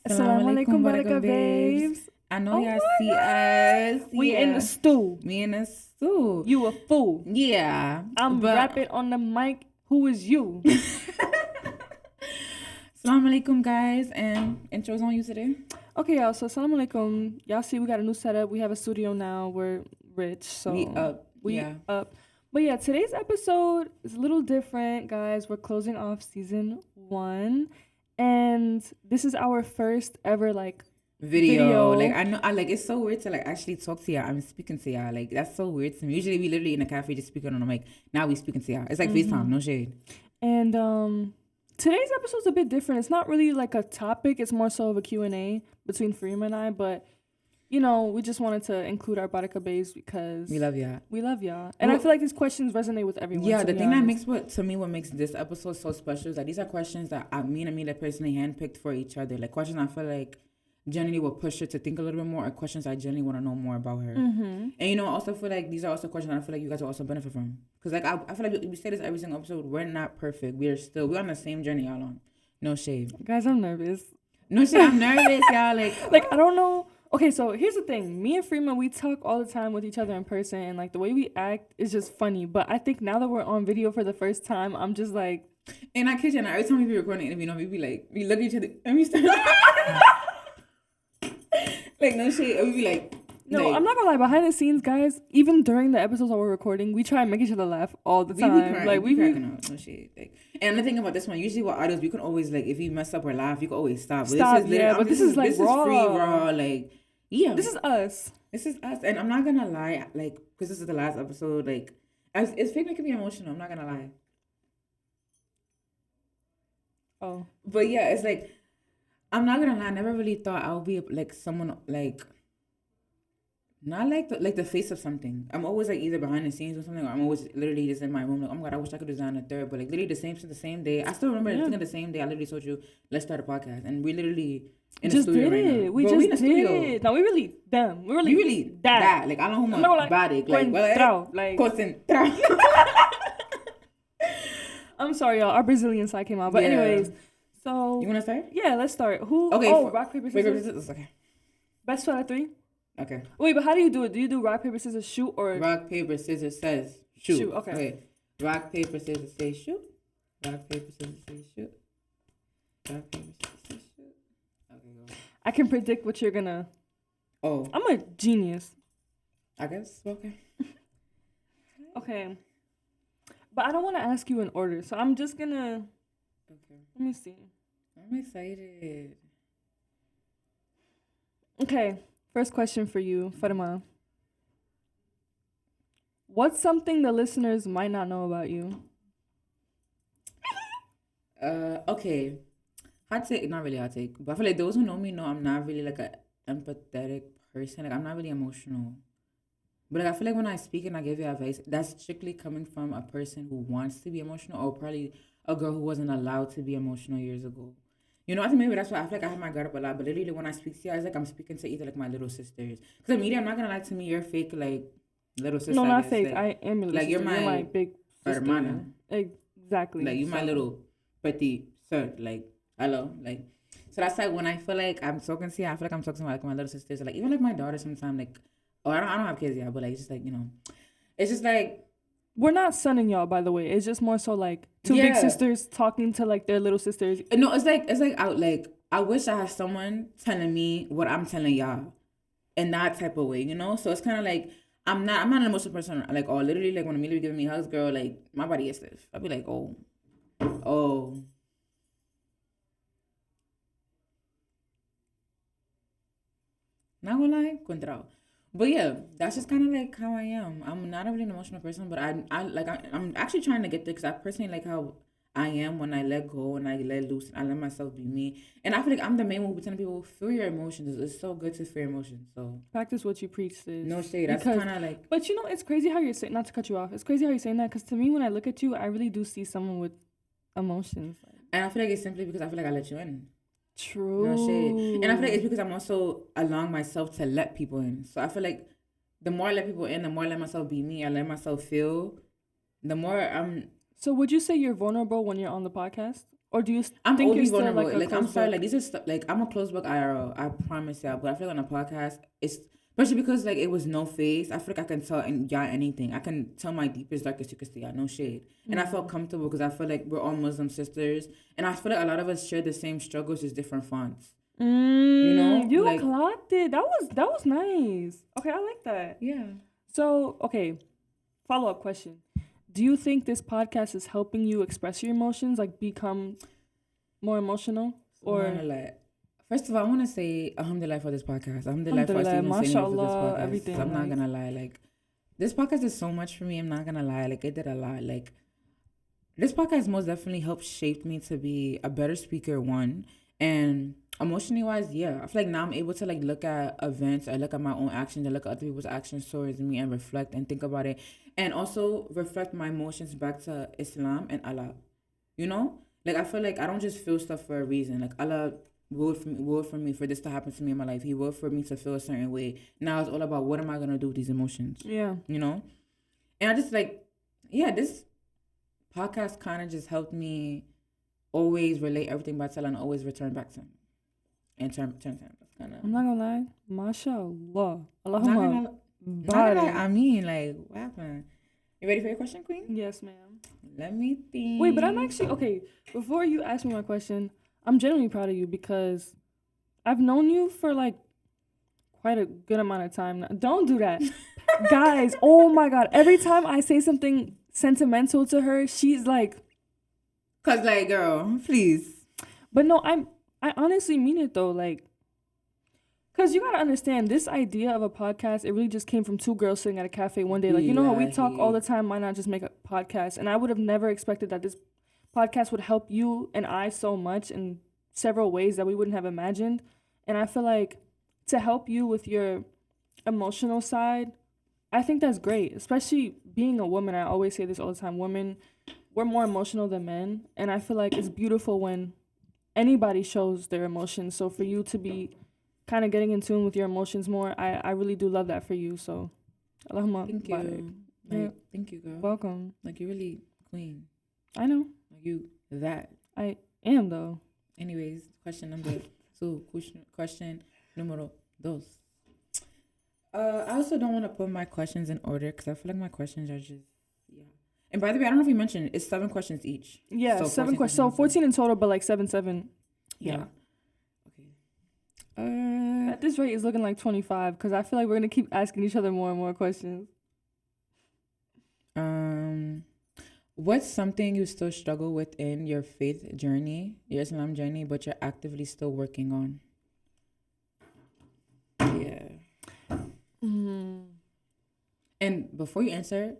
Assalamu alaikum, baraka babes. I know y'all see us. We in the stew. Me in the stew. You a fool. Yeah. I'm rapping on the mic. Who is you? Assalamu alaikum, guys. And intro's on you today. Okay, y'all. So, assalamu alaikum. Y'all see we got a new setup. We have a studio now. We're rich. So We up. But yeah, today's episode is a little different, guys. We're closing off season 1. And this is our first ever, video. Like, I know, it's so weird to, actually talk to y'all. I'm speaking to y'all. Like, that's so weird to me. Usually, we literally in a cafe just speaking on the mic. Now we speaking to y'all. It's like FaceTime, no shade. And, today's episode's a bit different. It's not really like a topic. It's more so of a Q&A between Farima and I. But, you know, we just wanted to include our Baraka Bays because... We love y'all. And I feel like these questions resonate with everyone. Yeah, the thing honest. What makes this episode so special is that these are questions that me and Emilia personally handpicked for each other. Like, questions I feel like generally will push her to think a little bit more, or questions I generally want to know more about her. Mm-hmm. And, you know, I also feel like these are also questions I feel like you guys will also benefit from. Because, like, I feel like we say this every single episode. We're not perfect. We're on the same journey y'all on. No shade. Guys, I'm nervous. No shade. I'm nervous, y'all. Like, I don't know. Okay, so here's the thing. Me and Farima, we talk all the time with each other in person. And, like, the way we act is just funny. But I think now that we're on video for the first time, I'm just like... In our kitchen, every time we be recording an interview, we be like... We look at each other and we start... Like, no shit. We be like... No, I'm not gonna lie. Behind the scenes, guys, even during the episodes that we're recording, we try and make each other laugh all the time. We be cracking out. No shit. Like, and the thing about this one, usually with audios, we can always, like, if we mess up or laugh, you can always stop. But this is this raw. is free, raw. Like, yeah. This is us. This is us. And I'm not gonna lie, like, because this is the last episode, like, it's fake making me emotional. I'm not gonna lie. Oh. But yeah, it's like, I'm not gonna lie, I never really thought I would be like someone like not like the face of something. I'm always like either behind the scenes or something, or I'm always literally just in my room like, oh my god, I wish I could design a third. But like literally the same day. I still remember the thing of the same day I literally told you, let's start a podcast. And we literally in the studio right now. We just did it. No, we really dumb. We really that. Like I don't know how much body. I'm sorry, y'all. Our Brazilian side came out. But anyways. So you want to start? Yeah, let's start. Who? Okay. Rock, paper, scissors. Okay. Best out of 3? Okay. Wait, but how do you do it? Do you do rock, paper, scissors, shoot, or... Rock, paper, scissors says shoot. Shoot, okay. Rock, paper, scissors say shoot. Rock, paper, scissors say shoot. Rock, paper, scissors say shoot. Okay, go. I can predict what you're gonna... Oh. I'm a genius. I guess. Okay. Okay. But I don't want to ask you in order, so I'm just gonna... Okay. Let me see. I'm excited. Okay, first question for you, Farima. What's something the listeners might not know about you? Okay. Hot take, not really hot take, but I feel like those who know me know I'm not really like an empathetic person. Like I'm not really emotional. But like I feel like when I speak and I give you advice, that's strictly coming from a person who wants to be emotional, or probably a girl who wasn't allowed to be emotional years ago. You know, I think maybe that's why I feel like I have my guard up a lot. But literally, when I speak to you, it's like I'm speaking to either like my little sisters. Because Emilia, I'm not gonna lie, to me, you're fake like little sister. No, not fake. Like, I am your little sister. You're my big sister. Hermana. Exactly. Like you, my little petit sir. Like hello, like. So that's like when I feel like I'm talking to you, I feel like I'm talking to my little sisters, or like even like my daughter sometimes. Like, oh, I don't have kids yet, but like it's just like, you know, it's just like. We're not sunning y'all, by the way. It's just more so like two big sisters talking to like their little sisters. No, it's like I wish I had someone telling me what I'm telling y'all in that type of way, you know? So it's kind of like I'm not an emotional person. Like, oh, literally, like when Emilia be giving me hugs, girl, like my body is stiff. I'll be like, oh. Not gonna lie, contrao. But yeah, that's just kind of like how I am. I'm not a really emotional person, but I'm actually trying to get there because I personally like how I am when I let go and I let loose and I let myself be me. And I feel like I'm the main one who be telling people, feel your emotions. It's so good to feel emotions. So practice what you preach, sis. No shade. That's kind of like. But you know, it's crazy how you're saying. Not to cut you off. It's crazy how you're saying that because to me, when I look at you, I really do see someone with emotions. And I feel like it's simply because I feel like I let you in. True. No shade. And I feel like it's because I'm also allowing myself to let people in. So I feel like the more I let people in, the more I let myself be me, I let myself feel, the more I'm... So would you say you're vulnerable when you're on the podcast? Or do you I'm think OD you're still vulnerable. like a Like I'm closed sorry. book? Like this is like I'm a closed book IRL. I promise you. But I feel like on a podcast, it's especially because like it was no face. I feel like I can tell and y'all anything. I can tell my deepest darkest secrets to y'all. No shade. And I felt comfortable because I feel like we're all Muslim sisters, and I feel like a lot of us share the same struggles, just different fonts. You know, You like clocked it. That was nice. Okay, I like that. yeah. So, okay, follow-up question. Do you think this podcast is helping you express your emotions, like become more emotional? Or Subhanallah. First of all, I want to say Alhamdulillah for this podcast. Alhamdulillah for us Alhamdulillah, even sitting here for this mashallah, podcast. everything. I'm not like, gonna lie. Like this podcast is so much for me. I'm not gonna lie. Like it did a lot. Like this podcast most definitely helped shape me to be a better speaker, one. And emotionally wise, yeah. I feel like now I'm able to like look at events, I look at my own actions, I look at other people's actions towards me and reflect and think about it. And also reflect my emotions back to Islam and Allah. You know? Like I feel like I don't just feel stuff for a reason. Like Allah willed for me for this to happen to me in my life. He willed for me to feel a certain way. Now it's all about what am I gonna do with these emotions. yeah. You know? And I just like, yeah, this podcast kind of just helped me always relate everything back to Allah and always return back to him. And turn to him. That's kind of. I'm not gonna lie, mashallah, Not Allahumma gonna, I mean, like, what happened? You ready for your question, Queen? Yes, ma'am. Let me think. Wait, but I'm actually okay. Before you ask me my question, I'm genuinely proud of you because I've known you for like quite a good amount of time now. Don't do that, guys. Oh my god! Every time I say something sentimental to her, she's like, Cause like, girl, please. but no, I honestly mean it though, like, cause you gotta understand this idea of a podcast. It really just came from two girls sitting at a cafe one day, like, you know how we talk all the time. Why not just make a podcast? And I would have never expected that this podcast would help you and I so much in several ways that we wouldn't have imagined. And I feel like to help you with your emotional side, I think that's great. Especially being a woman, I always say this all the time. Women, we're more emotional than men, and I feel like it's beautiful when anybody shows their emotions. So for you to be kind of getting in tune with your emotions more, I really do love that for you. So, Allahumma Thank you. barik. Like, Yeah. thank you, girl. Welcome. Like, you're really queen. I know. Like, you that. I am though. Anyways, question number two. Question numero dos. I also don't want to put my questions in order because I feel like my questions are just, yeah. And by the way, I don't know if you mentioned, it's 7 questions each. Yeah, So 7 14 questions. So 14 in total, but like 7. Yeah. At this rate, it's looking like 25 because I feel like we're gonna keep asking each other more and more questions. What's something you still struggle with in your faith journey, your Islam journey, but you're actively still working on? Yeah. And before you answer,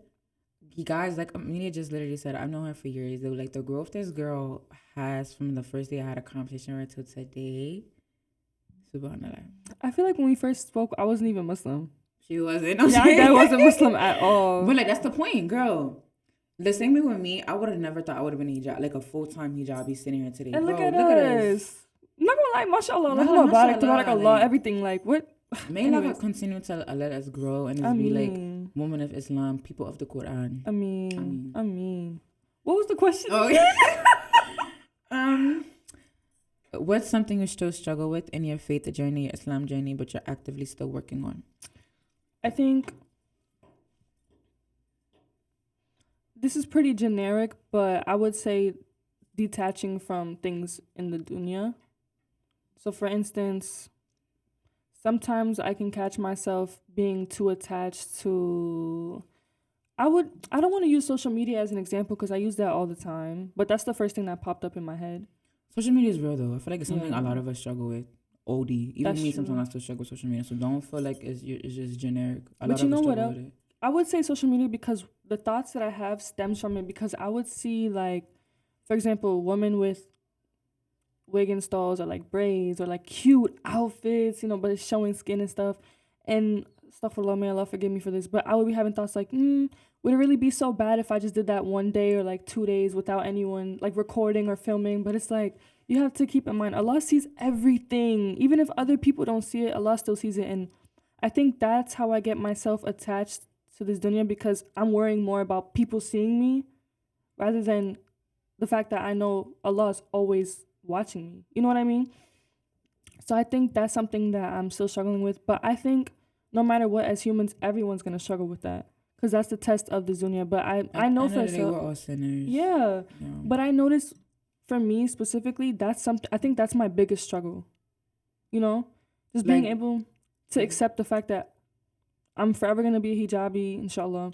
you guys, like Amelia just literally said, I've known her for years. Though, like the growth this girl has from the first day I had a conversation with her till today. Subhanallah. I feel like when we first spoke, I wasn't even Muslim. She wasn't. Yeah, I wasn't Muslim at all. But like that's the point, girl. The same way with me, I would have never thought I would have been a hijab, like a full-time hijabi sitting here today. And Bro, look at us. I'm not gonna lie, mashallah, Mashallah, tabarakallah, like- everything. Like what? May Allah continue to let us grow and just be like women of Islam, people of the Quran. I mean. What was the question? Oh, what's something you still struggle with in your faith journey, your Islam journey, but you're actively still working on? I think this is pretty generic, but I would say detaching from things in the dunya. So for instance, sometimes I can catch myself being too attached to I don't want to use social media as an example because I use that all the time, but that's the first thing that popped up in my head. Social media is real though. I feel like it's something a lot of us struggle with. OD. Even That's me, true. sometimes I still struggle with social media. So don't feel like it's just generic. But you know what else? With it. I would say social media because the thoughts that I have stems from it because I would see like, for example, women with wig installs or like braids or like cute outfits, you know, but it's showing skin and stuff. And astaghfirullah, may Allah forgive me for this, but I would be having thoughts like, would it really be so bad if I just did that one day or like 2 days without anyone like recording or filming? But it's like, you have to keep in mind, Allah sees everything. Even if other people don't see it, Allah still sees it. And I think that's how I get myself attached to this dunya because I'm worrying more about people seeing me rather than the fact that I know Allah is always watching me. You know what I mean? So I think that's something that I'm still struggling with. But I think no matter what, as humans, everyone's gonna struggle with that, because that's the test of the dunya. But I know for sure we're all sinners. Yeah, but I noticed for me specifically, that's something. I think that's my biggest struggle. You know, just being able to accept the fact that I'm forever gonna be a hijabi, inshallah.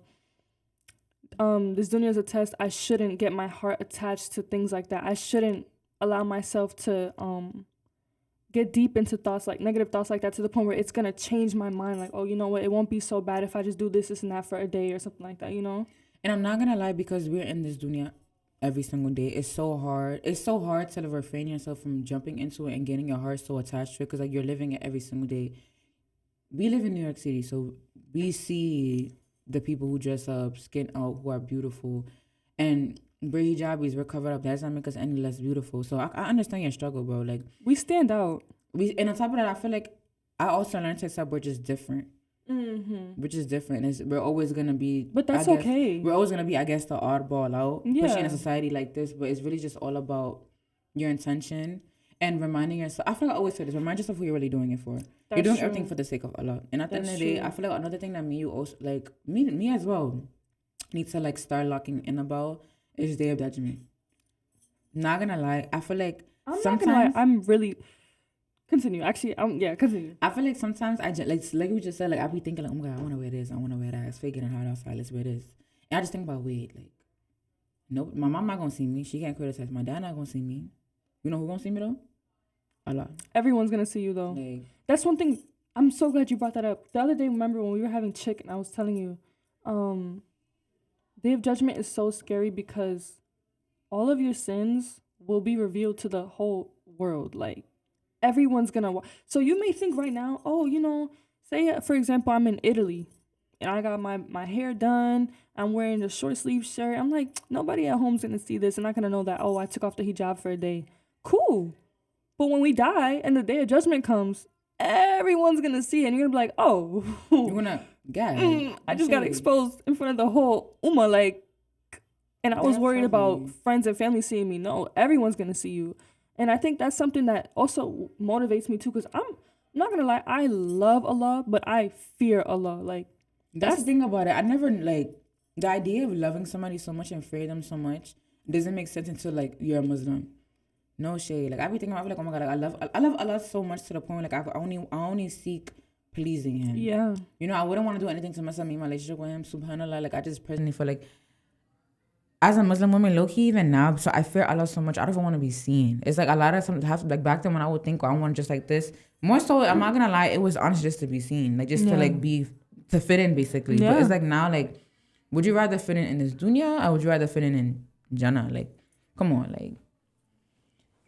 This dunya is a test. I shouldn't get my heart attached to things like that. I shouldn't allow myself to get deep into thoughts, like negative thoughts like that, to the point where it's gonna change my mind. Like, oh, you know what? It won't be so bad if I just do this, and that for a day or something like that. You know. And I'm not gonna lie, because we're in this dunya every single day. It's so hard. It's so hard to refrain yourself from jumping into it and getting your heart so attached to it, because like you're living it every single day. We live in New York City, so we see the people who dress up, skin out, who are beautiful, and we're hijabis, we're covered up. That doesn't make us any less beautiful. So I understand your struggle, bro. Like, we stand out. And on top of that, I feel like I also learned to accept we're just different. Mm-hmm. We're just different. We're always gonna be. But that's okay. We're always gonna be, I guess, the oddball out, Yeah. especially in a society like this. But it's really just all about your intention and reminding yourself. I feel like I always say this: remind yourself who you're really doing it for. You're doing everything for the sake of Allah. And at the end of the day, I feel like another thing that you also, like me as well, need to like start locking in about is Day of Judgment. Not gonna lie, I feel like sometimes I'm really continue. Actually, continue. I feel like sometimes I just like we just said, like I be thinking like, oh my God, I want to wear this, I want to wear that. It's fake getting hot outside. Let's wear this. And I just think about wait, like, nope, my mom not gonna see me. She can't criticize. My dad not gonna see me. You know who gonna see me though? Allah. Everyone's gonna see you though. Like, that's one thing. I'm so glad you brought that up. The other day, remember when we were having chick and I was telling you, Day of Judgment is so scary because all of your sins will be revealed to the whole world. Like, everyone's gonna so you may think right now, oh, you know, say for example I'm in Italy and I got my hair done, I'm wearing a short sleeve shirt. I'm like, nobody at home's gonna see this and not gonna know that, oh, I took off the hijab for a day. Cool. But when we die and the Day of Judgment comes, everyone's gonna see it and you're gonna be like, oh, you're gonna I just got exposed in front of the whole ummah, like, and I was worried about friends and family seeing me. No, everyone's gonna see you. And I think that's something that also motivates me too, because I'm not gonna lie, I love Allah, but I fear Allah. Like, that's the thing about it. I never, like, the idea of loving somebody so much and fear them so much doesn't make sense until like you're a Muslim. No shade. Like, I be thinking, I be like, oh my God, like, I love Allah so much to the point like I only seek pleasing Him. Yeah. You know, I wouldn't want to do anything to mess up my relationship with Him. Subhanallah. Like, I just personally feel like, as a Muslim woman, low-key even now, so I fear Allah so much, I don't even want to be seen. It's like a lot of times, like back then when I would think, oh, I want just like this. More so, I'm not going to lie, it was honestly just to be seen. Like, just to like to fit in, basically. Yeah. But it's like now, like, would you rather fit in this dunya or would you rather fit in Jannah? Like, come on, like.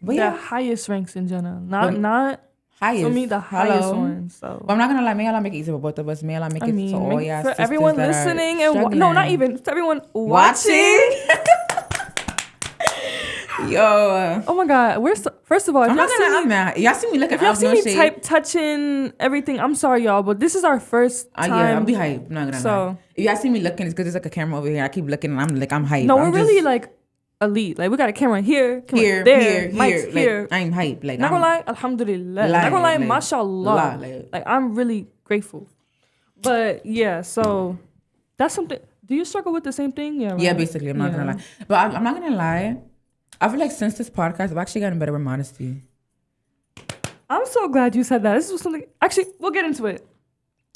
But the highest ranks in Jannah. Not highest. For me, the highest one. So. But I'm not going to lie, may Allah make it easy for both of us. May Allah make it to all y'all for everyone listening and no, not even for everyone watching. Yo. Oh my God. First of all, I'm not gonna mad. Y'all see me looking. If y'all see me touching everything, I'm sorry, y'all, but this is our first time. Yeah, I'll be hype. I'm not gonna lie. If y'all see me looking, it's because there's like a camera over here. I keep looking and I'm hype. No, we're really like elite. Like, we got a camera here, there, mics here. Like, I'm hype. Like, not gonna lie, alhamdulillah. Not gonna lie, mashallah. Like, I'm really grateful. But yeah, so that's something. Do you struggle with the same thing? Yeah. Right? Yeah, basically. I'm not gonna lie, but I'm not gonna lie. I feel like since this podcast, I've actually gotten better with modesty. I'm so glad you said that. This was something. Actually, we'll get into it.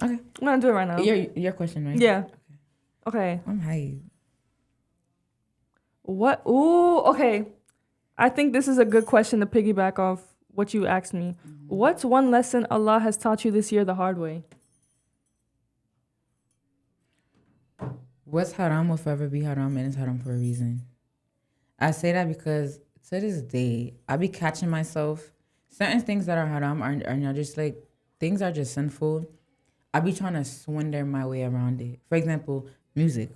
Okay. I'm gonna do it right now. Your question, right? Yeah. Okay. I'm hype. What? Ooh, okay. I think this is a good question to piggyback off what you asked me. Mm-hmm. What's one lesson Allah has taught you this year the hard way? What's haram will forever be haram, and it's haram for a reason. I say that because to this day, I be catching myself. Certain things that are haram are not just like, things are just sinful. I be trying to swindle my way around it. For example, music.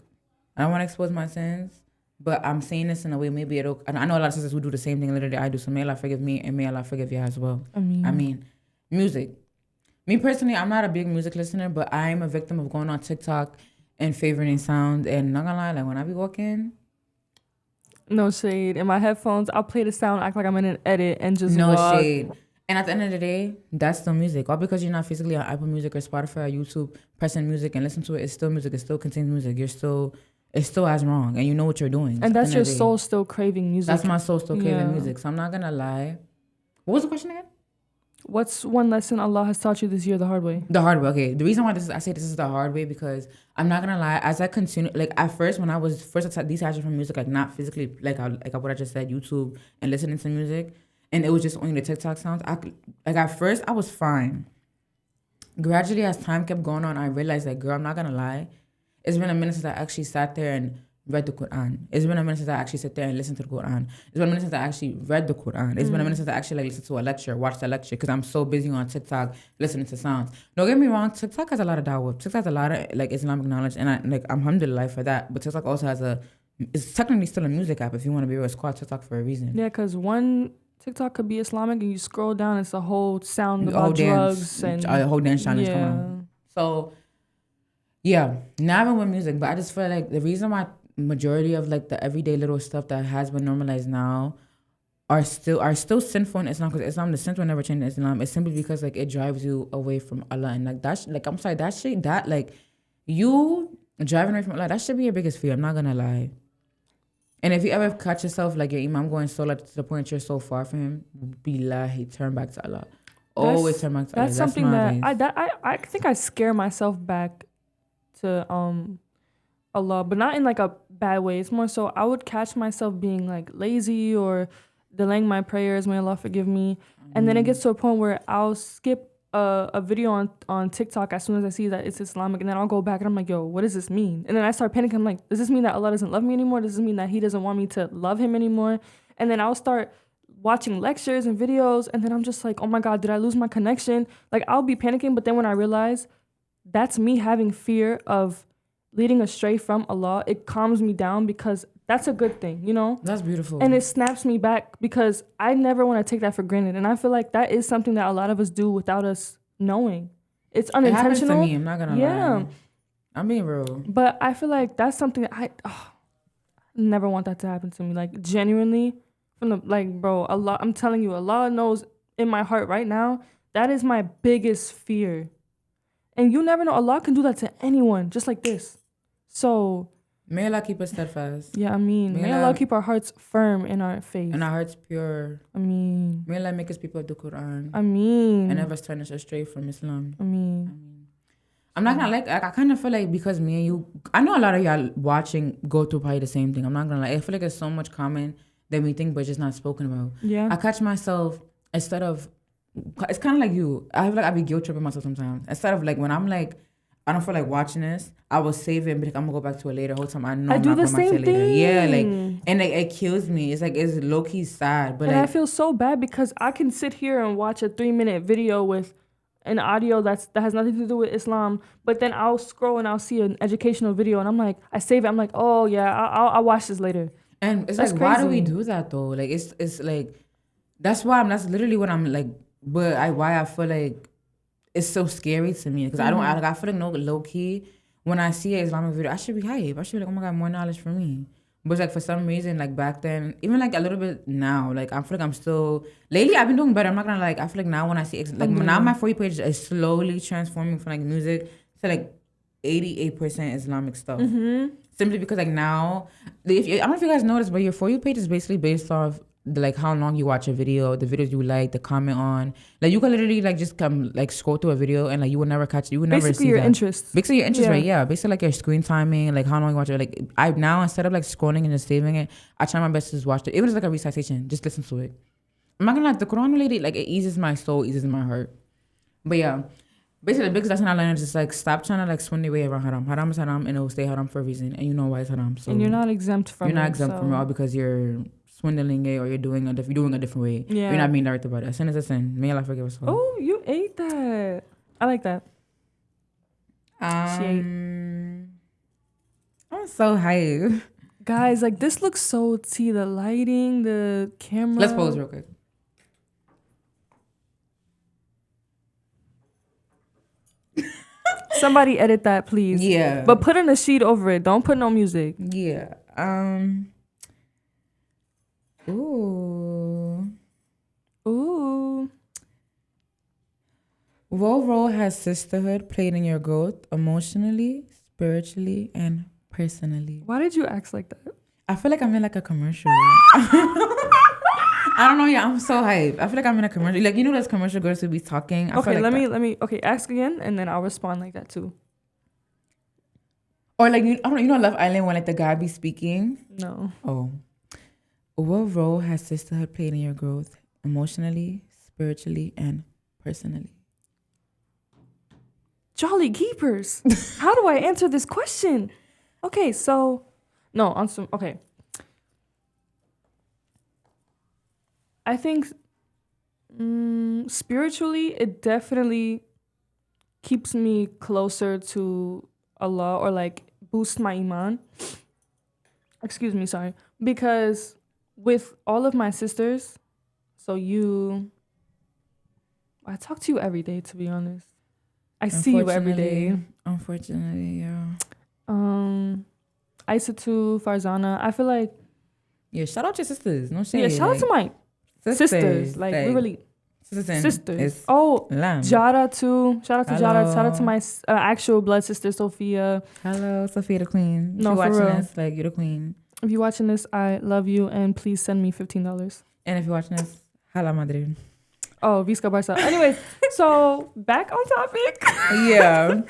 I don't want to expose my sins, but I'm saying this in a way maybe it'll. I know a lot of sisters who do the same thing literally I do, so may Allah forgive me and may Allah forgive you as well. I mean, music. Me personally, I'm not a big music listener, but I'm a victim of going on TikTok and favoriting sound. And not gonna lie, like when I be walking, No shade. In my headphones, I'll play the sound, act like I'm in an edit, and just No walk. shade. And at the end of the day, that's still music. All because you're not physically on Apple Music or Spotify or YouTube pressing music and listen to it, it's still music. It still contains music. It's still as wrong, and you know what you're doing. And that's your soul still craving music. That's my soul still craving music. So I'm not gonna lie. What was the question again? What's one lesson Allah has taught you this year the hard way? The hard way. Okay. The reason why I say this is the hard way because I'm not gonna lie. As I continue, like at first when I was detaching from music, like not physically, like what I just said, YouTube and listening to music, and it was just only the TikTok sounds. At first I was fine. Gradually, as time kept going on, I realized that, girl, I'm not gonna lie. It's been a minute since I actually sat there and read the Quran. It's been a minute since I actually sat there and listened to the Quran. It's been a minute since I actually read the Quran. It's been a minute since I actually like listened to a lecture, watched a lecture, because I'm so busy on TikTok listening to sounds. Don't get me wrong, TikTok has a lot of dawah. TikTok has a lot of like Islamic knowledge, and I'm alhamdulillah for that. But TikTok also has it's technically still a music app if you want to be real. It's called TikTok for a reason. Yeah, because one TikTok could be Islamic, and you scroll down, it's a whole sound about drugs and a whole dance challenge. Come on. So yeah, not even with music, but I just feel like the reason why majority of like the everyday little stuff that has been normalized now are still sinful in Islam, because Islam, the sin will never change in Islam. It's simply because like it drives you away from Allah, and like that's like, I'm sorry, that shit, that like you driving away from Allah, that should be your biggest fear. I'm not gonna lie. And if you ever catch yourself like your imam going so like to the point you're so far from him, billahi, turn back to Allah. Always turn back to Allah. That's something I think I scare myself back to Allah, but not in like a bad way. It's more so I would catch myself being like lazy or delaying my prayers. May Allah forgive me. And then it gets to a point where I'll skip a video on TikTok as soon as I see that it's Islamic, and then I'll go back and I'm like, yo, what does this mean? And then I start panicking. I'm like, does this mean that Allah doesn't love me anymore? Does this mean that He doesn't want me to love Him anymore? And then I'll start watching lectures and videos, and then I'm just like, oh my God, did I lose my connection? Like, I'll be panicking, but then when I realize that's me having fear of leading astray from Allah, it calms me down, because that's a good thing, you know? That's beautiful. And it snaps me back, because I never want to take that for granted. And I feel like that is something that a lot of us do without us knowing. It's unintentional. It happens to me, I'm not gonna lie. I'm being real. But I feel like that's something that I never want that to happen to me. Like, genuinely, from the, like, bro, Allah, I'm telling you, Allah knows in my heart right now, that is my biggest fear. And you never know, Allah can do that to anyone, just like this. So may Allah keep us steadfast. Yeah, I mean, may Allah keep our hearts firm in our faith. And our hearts pure. I mean, may Allah make us people of the Quran. I mean, and never turn us astray from Islam. I mean, I'm not gonna like I kind of feel like, because me and you, I know a lot of y'all watching go through probably the same thing. I'm not gonna lie. I feel like there's so much common that we think but just not spoken about. Yeah. I catch myself, instead of, it's kind of like you, I feel like I be guilt tripping myself sometimes. Instead of like, when I'm like, I don't feel like watching this, I will save it and be like, I'm gonna go back to it later. Whole time I know I'm not going back to it later. Yeah, like, and like it kills me. It's like, it's low key sad, but and like, I feel so bad, because I can sit here and watch a 3-minute video with an audio that has nothing to do with Islam, but then I'll scroll and I'll see an educational video, and I'm like, I save it. I'm like, oh yeah, I'll watch this later. And it's that's like, crazy. Why do we do that though? Like, it's like, that's literally what I'm like. But why I feel like it's so scary to me, because I feel like, no, low key, when I see an Islamic video, I should be hype. I should be like, oh my God, more knowledge for me. But it's like, for some reason, like back then, even like a little bit now, like I feel like I'm still, lately I've been doing better. I'm not gonna like, I feel like now when I see, like now my For You page is slowly transforming from like music to like 88% Islamic stuff. Mm-hmm. Simply because like now, I don't know if you guys noticed, but your For You page is basically based off like how long you watch a video, the videos you like, the comment on. Like you can literally like just come like scroll through a video and like you will never basically see your that. Interest. Basically your interest, right? Yeah. Basically like your screen timing, like how long you watch it. Like I now, instead of like scrolling and just saving it, I try my best to just watch it. Even if it's like a recitation, just listen to it. I'm not gonna lie, the Quran related, like it eases my soul, eases my heart. But yeah, basically the biggest lesson I learned is just like stop trying to like swim your way around haram. Haram is haram, and it will stay haram for a reason, and you know why it's haram. So and you're not exempt from it. You're not exempt from it all because you're swindling it, or you're doing a different way. Yeah. You're not being direct about it. A sin is a sin. May Allah forgive us all. Oh, you ate that. I like that. I'm so hyped. Guys, like this looks so tea. The lighting, the camera. Let's pause real quick. Somebody edit that, please. Yeah. But put in a sheet over it. Don't put no music. Yeah. Ooh. Ooh. What role has sisterhood played in your growth emotionally, spiritually, and personally? Why did you act like that? I feel like I'm in like a commercial. I don't know. Yeah, I'm so hyped. I feel like I'm in a commercial. Like, you know, those commercial girls who be talking. I Okay, feel like let me. Okay, ask again, and then I'll respond like that too. Or like, I don't know. You know, Love Island when like the guy be speaking. No. Oh, what role has sisterhood played in your growth emotionally, spiritually, and personally? Jolly Keepers. How do I answer this question? Okay, so no, on some okay. I think spiritually, it definitely keeps me closer to Allah or like boost my iman. Excuse me, sorry. Because with all of my sisters, so I talk to you every day, to be honest. I see you every day. Unfortunately, yeah. Aisatu, Farzana. I feel like Yeah, shout out to your sisters. No shade. yeah, shout out to my sisters. Like we're really sisters. Oh, lamb. Jada too. Shout out to Hello. Jada. Shout out to my actual blood sister Sophia. Hello, Sophia the Queen. If No, you're for watching real. this, like, you're the queen. If you're watching this, I love you and please send me $15. And if you're watching this, hala Madrid. Oh, Visca Barca. Anyways, so back on topic. Yeah.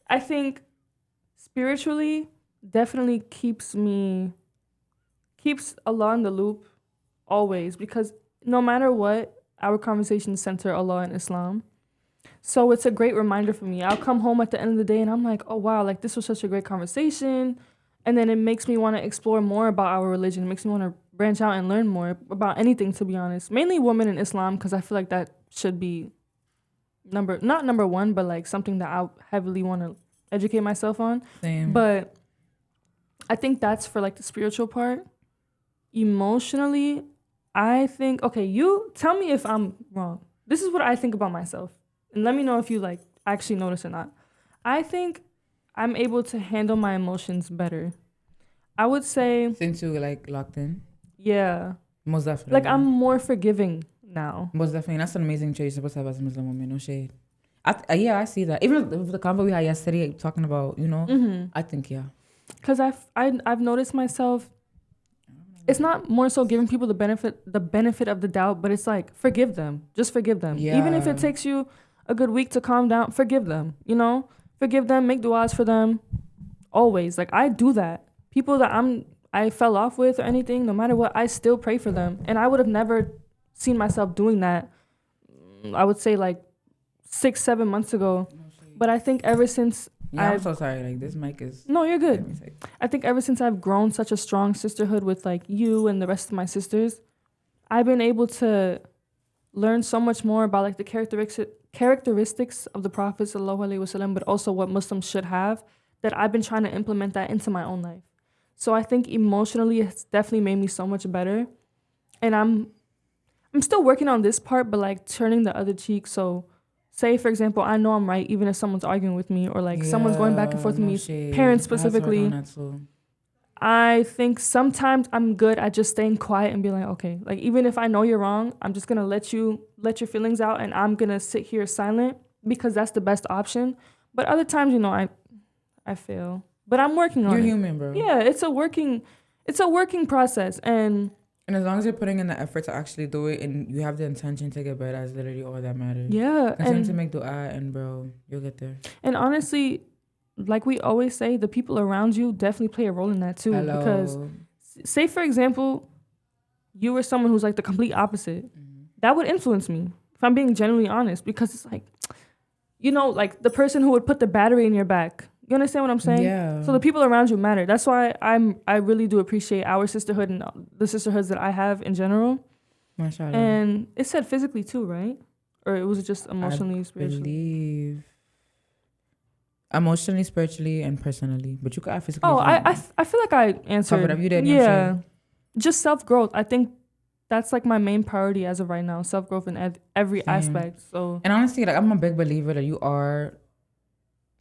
I think spiritually definitely keeps Allah in the loop always, because no matter what, our conversations center Allah and Islam. So it's a great reminder for me. I'll come home at the end of the day and I'm like, oh wow, like this was such a great conversation. And then it makes me want to explore more about our religion. It makes me want to branch out and learn more about anything, to be honest. Mainly women in Islam, because I feel like that should be not number one, but like something that I heavily want to educate myself on. Same. But I think that's for like the spiritual part. Emotionally, I think, okay, you tell me if I'm wrong. This is what I think about myself. And let me know if you like actually notice or not. I think I'm able to handle my emotions better. I would say Since you like locked in? yeah. Most definitely. Like I'm more forgiving now. Most definitely. That's an amazing trait you're supposed to have as a Muslim woman. No shade. Yeah, I see that. Even with the convo we had yesterday talking about, you know, I think, yeah. Because I've noticed myself, it's not more so giving people the benefit of the doubt, but it's like forgive them. Just forgive them. Yeah. Even if it takes you a good week to calm down, forgive them. You know? Forgive them, make du'as for them. Always. Like I do that. People that I fell off with or anything, no matter what, I still pray for them. And I would have never seen myself doing that, I would say like 6-7 months ago. But I think ever since I'm so sorry. Like this mic is. No, you're good. I think ever since I've grown such a strong sisterhood with like you and the rest of my sisters, I've been able to learn so much more about like the characteristics of the Prophet ﷺ, but also what Muslims should have, that I've been trying to implement that into my own life. So I think emotionally it's definitely made me so much better. And I'm still working on this part, but like turning the other cheek. So say, for example, I know I'm right even if someone's arguing with me or like someone's going back and forth with me, shade. parents specifically. I think sometimes I'm good at just staying quiet and be like, okay, like even if I know you're wrong, I'm just going to let your feelings out and I'm going to sit here silent because that's the best option. But other times, you know, I fail. But I'm working on it. You're human, bro. Yeah, it's a working process. And as long as you're putting in the effort to actually do it and you have the intention to get better, that's literally all that matters. Yeah. Continue to make dua and bro, you'll get there. And honestly, like we always say, the people around you definitely play a role in that too. Hello. Because say, for example, you were someone who's like the complete opposite. That would influence me, if I'm being genuinely honest, because it's like, you know, like the person who would put the battery in your back. You understand what I'm saying? Yeah. So the people around you matter. That's why I really do appreciate our sisterhood and the sisterhoods that I have in general. Mashallah. And it said physically too, right? Or it was just emotionally, spiritually? I believe. Emotionally, spiritually, and personally. But you could physically. Oh, I feel like I answered. Covered up. You did. Yeah. Just self-growth. I think that's like my main priority as of right now. Self-growth in every aspect. So. And honestly, like I'm a big believer that you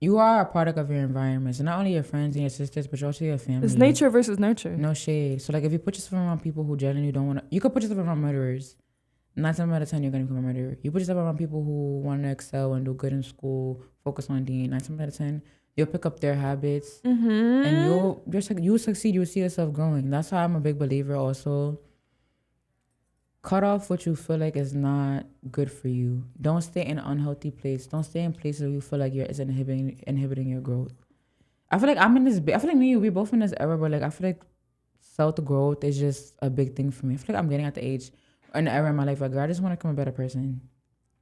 You are a product of your environment. So not only your friends and your sisters, but also your family. It's nature versus nurture. No shade. So like if you put yourself around people who genuinely don't want to, you could put yourself around murderers. 9 times out of 10 you're gonna become a murderer. You put yourself around people who want to excel and do good in school, focus on D. 9 times out of 10 you'll pick up their habits, and you'll succeed. You'll see yourself growing. That's why I'm a big believer. Also, cut off what you feel like is not good for you. Don't stay in an unhealthy place. Don't stay in places where you feel like it's inhibiting your growth. I feel like I feel like me and you, we're both in this era, but like I feel like self growth is just a big thing for me. I feel like I'm getting at the age an era in my life, like, girl, I just want to become a better person.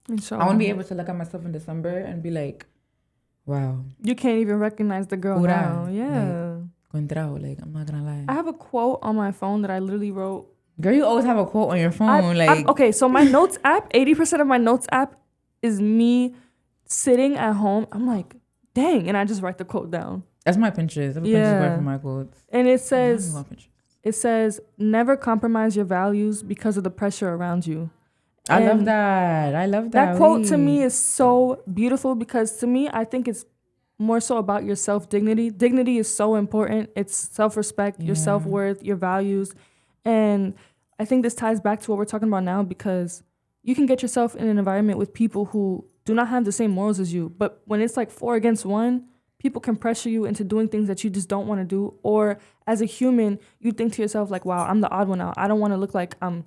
I want to be able to look at myself in December and be like, wow. You can't even recognize the girl now. Yeah. Like, I'm not gonna lie. I have a quote on my phone that I literally wrote. Girl, you always have a quote on your phone. Okay, so my notes app, 80% of my notes app is me sitting at home. I'm like, dang, and I just write the quote down. That's my Pinterest. That's Pinterest for my quotes. And it says, never compromise your values because of the pressure around you. I love that. That quote to me is so beautiful because to me, I think it's more so about your self-dignity. Dignity is so important. It's self-respect, your self-worth, your values. And I think this ties back to what we're talking about now because you can get yourself in an environment with people who do not have the same morals as you. But when it's like 4 against 1, people can pressure you into doing things that you just don't want to do. Or as a human, you think to yourself like, wow, I'm the odd one out. I don't want to look like I'm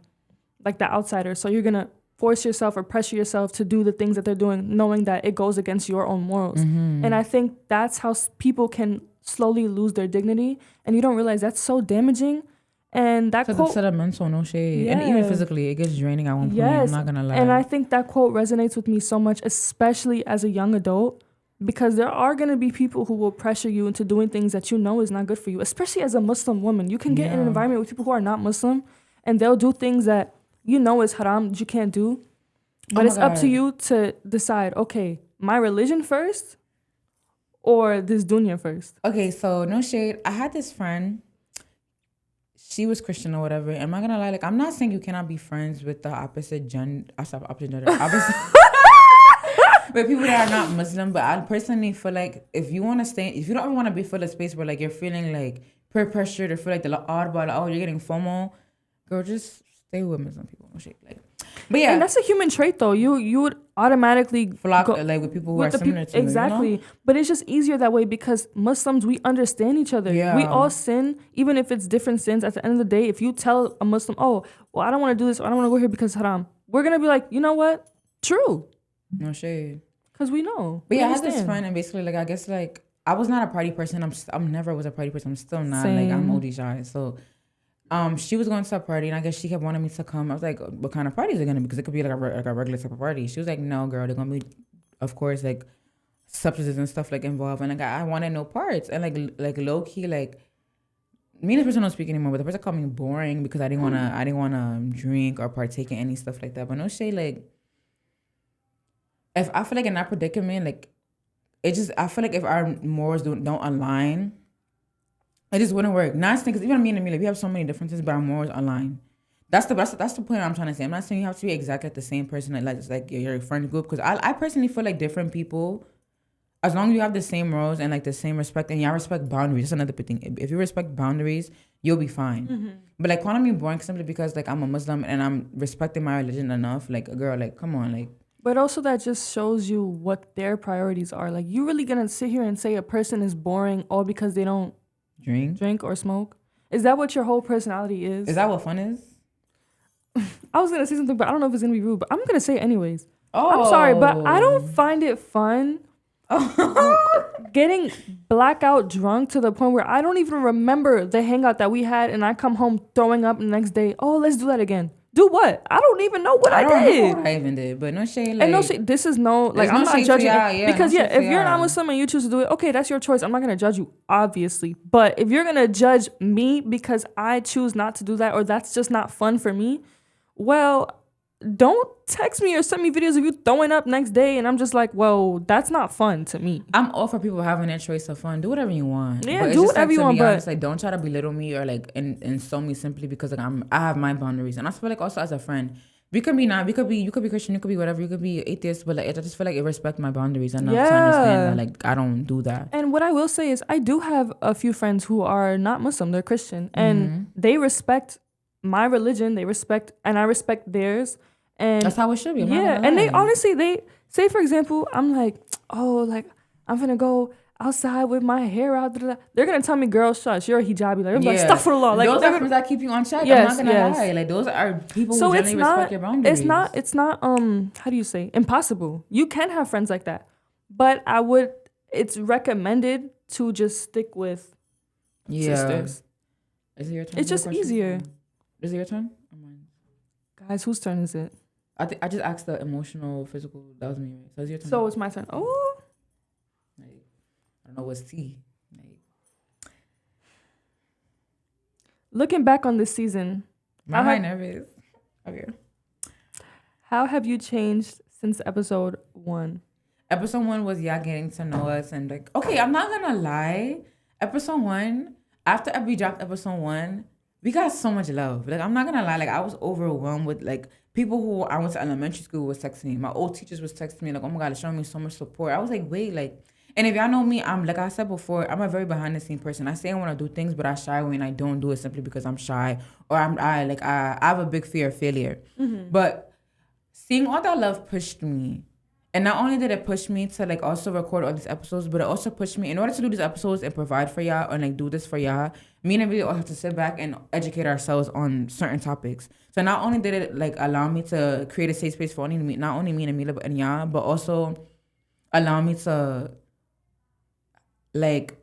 like the outsider. So you're going to force yourself or pressure yourself to do the things that they're doing, knowing that it goes against your own morals. And I think that's how people can slowly lose their dignity. And you don't realize that's so damaging. And that quote... It's mental, no shade. Yeah. And even physically, it gets draining at one point. I'm not going to lie. And I think that quote resonates with me so much, especially as a young adult. Because there are going to be people who will pressure you into doing things that you know is not good for you, especially as a Muslim woman. You can get in an environment with people who are not Muslim, and they'll do things that you know is haram that you can't do. But it's up to you to decide, okay, my religion first or this dunya first. Okay, so no shade. I had this friend. She was Christian or whatever. I'm not going to lie. Like, I'm not saying you cannot be friends with the opposite gender. But people that are not Muslim, but I personally feel like if you don't ever want to be full of space where like you're feeling like peer pressured or feel like the oddball, like, oh, you're getting FOMO, girl, just stay with Muslim people. No shit. Like, but yeah, and that's a human trait though. You would automatically flock like with people who are similar to you. Exactly. You know? But it's just easier that way because Muslims, we understand each other. Yeah. We all sin, even if it's different sins. At the end of the day, if you tell a Muslim, oh, well, I don't want to do this or I don't want to go here because it's haram, we're gonna be like, you know what? True. No shade. Because we know. But yeah, I had this friend and basically like I guess like I was not a party person. I'm never was a party person. I'm still not. Same. Like I'm OD shy. So she was going to a party and I guess she kept wanting me to come. I was like, what kind of party is it gonna be? Because it could be like a regular type of party. She was like, no, girl, they're gonna be, of course, like substances and stuff like involved. And like I wanted no parts. And like low key, like me and the person don't speak anymore, but the person called me boring because I didn't wanna drink or partake in any stuff like that. But no shade, like if I feel like in that predicament, like I feel like if our morals don't align, it just wouldn't work. Not saying because even me and Emilia, we have so many differences, but our morals align. That's the point I'm trying to say. I'm not saying you have to be exactly like the same person like your friend group. Because I personally feel like different people, as long as you have the same morals and like the same respect, and y'all respect boundaries. That's another big thing. If you respect boundaries, you'll be fine. Mm-hmm. But like calling me boring simply because like I'm a Muslim and I'm respecting my religion enough, like a girl, like come on, like. But also that just shows you what their priorities are. Like, you really gonna sit here and say a person is boring all because they don't drink or smoke? Is that what your whole personality is? Is that what fun is? I was gonna say something, but I don't know if it's gonna be rude. But I'm gonna say it anyways. Oh, I'm sorry, but I don't find it fun. Getting blackout drunk to the point where I don't even remember the hangout that we had, and I come home throwing up the next day. Oh, let's do that again. Do what? I don't even know what I did. I don't know what I even did, but no shade. Like, and no shade. This is no, like, I'm not judging. Because, if you're not Muslim and you choose to do it, okay, that's your choice. I'm not going to judge you, obviously. But if you're going to judge me because I choose not to do that or that's just not fun for me, well, don't text me or send me videos of you throwing up next day and I'm just like, whoa, that's not fun to me. I'm all for people having their choice of fun. Do whatever you want. Yeah, do whatever you want. But like, don't try to belittle me or like insult me simply because like I have my boundaries. And I feel like also as a friend, We could be not. You could be Christian. You could be whatever. You could be atheist. But like, I just feel like it respects my boundaries enough to understand that like I don't do that. And what I will say is, I do have a few friends who are not Muslim. They're Christian, and they respect my religion. They respect, and I respect theirs. And that's how it should be. And they honestly, they say, for example, I'm like, oh, like I'm gonna go outside with my hair out. They're gonna tell me, girl, shush, you're a hijabi. Like, I'm like, astaghfirullah. Like, those are friends that keep you on check. I'm not gonna lie. Like, those are people who generally respect your boundaries. It's not how do you say, impossible. You can have friends like that, but it's recommended to just stick with sisters. Is it your turn? It's just easier. Is it your turn or mine? Guys, whose turn is it? I just asked the emotional, physical. That was me, right? So it's your turn. So it's my turn. Oh. Like, I don't know what's T. Like, looking back on this season, am I nervous? Okay. How have you changed since episode 1? Episode 1 was getting to know us and like, okay, I'm not gonna lie. Episode 1, after we dropped episode 1, we got so much love. Like, I'm not gonna lie. Like, I was overwhelmed with like people who I went to elementary school was texting me. My old teachers was texting me like, oh my God, it's showing me so much support. I was like, wait, like, and if y'all know me, I'm like I said before, I'm a very behind the scene person. I say I want to do things, but I shy away and I don't do it simply because I'm shy or I have a big fear of failure. But seeing all that love pushed me. And not only did it push me to like also record all these episodes, but it also pushed me in order to do these episodes and provide for y'all and like do this for y'all. Me and Emilia all have to sit back and educate ourselves on certain topics. So not only did it like allow me to create a safe space for not only me and Emilia and y'all, but also allow me to like,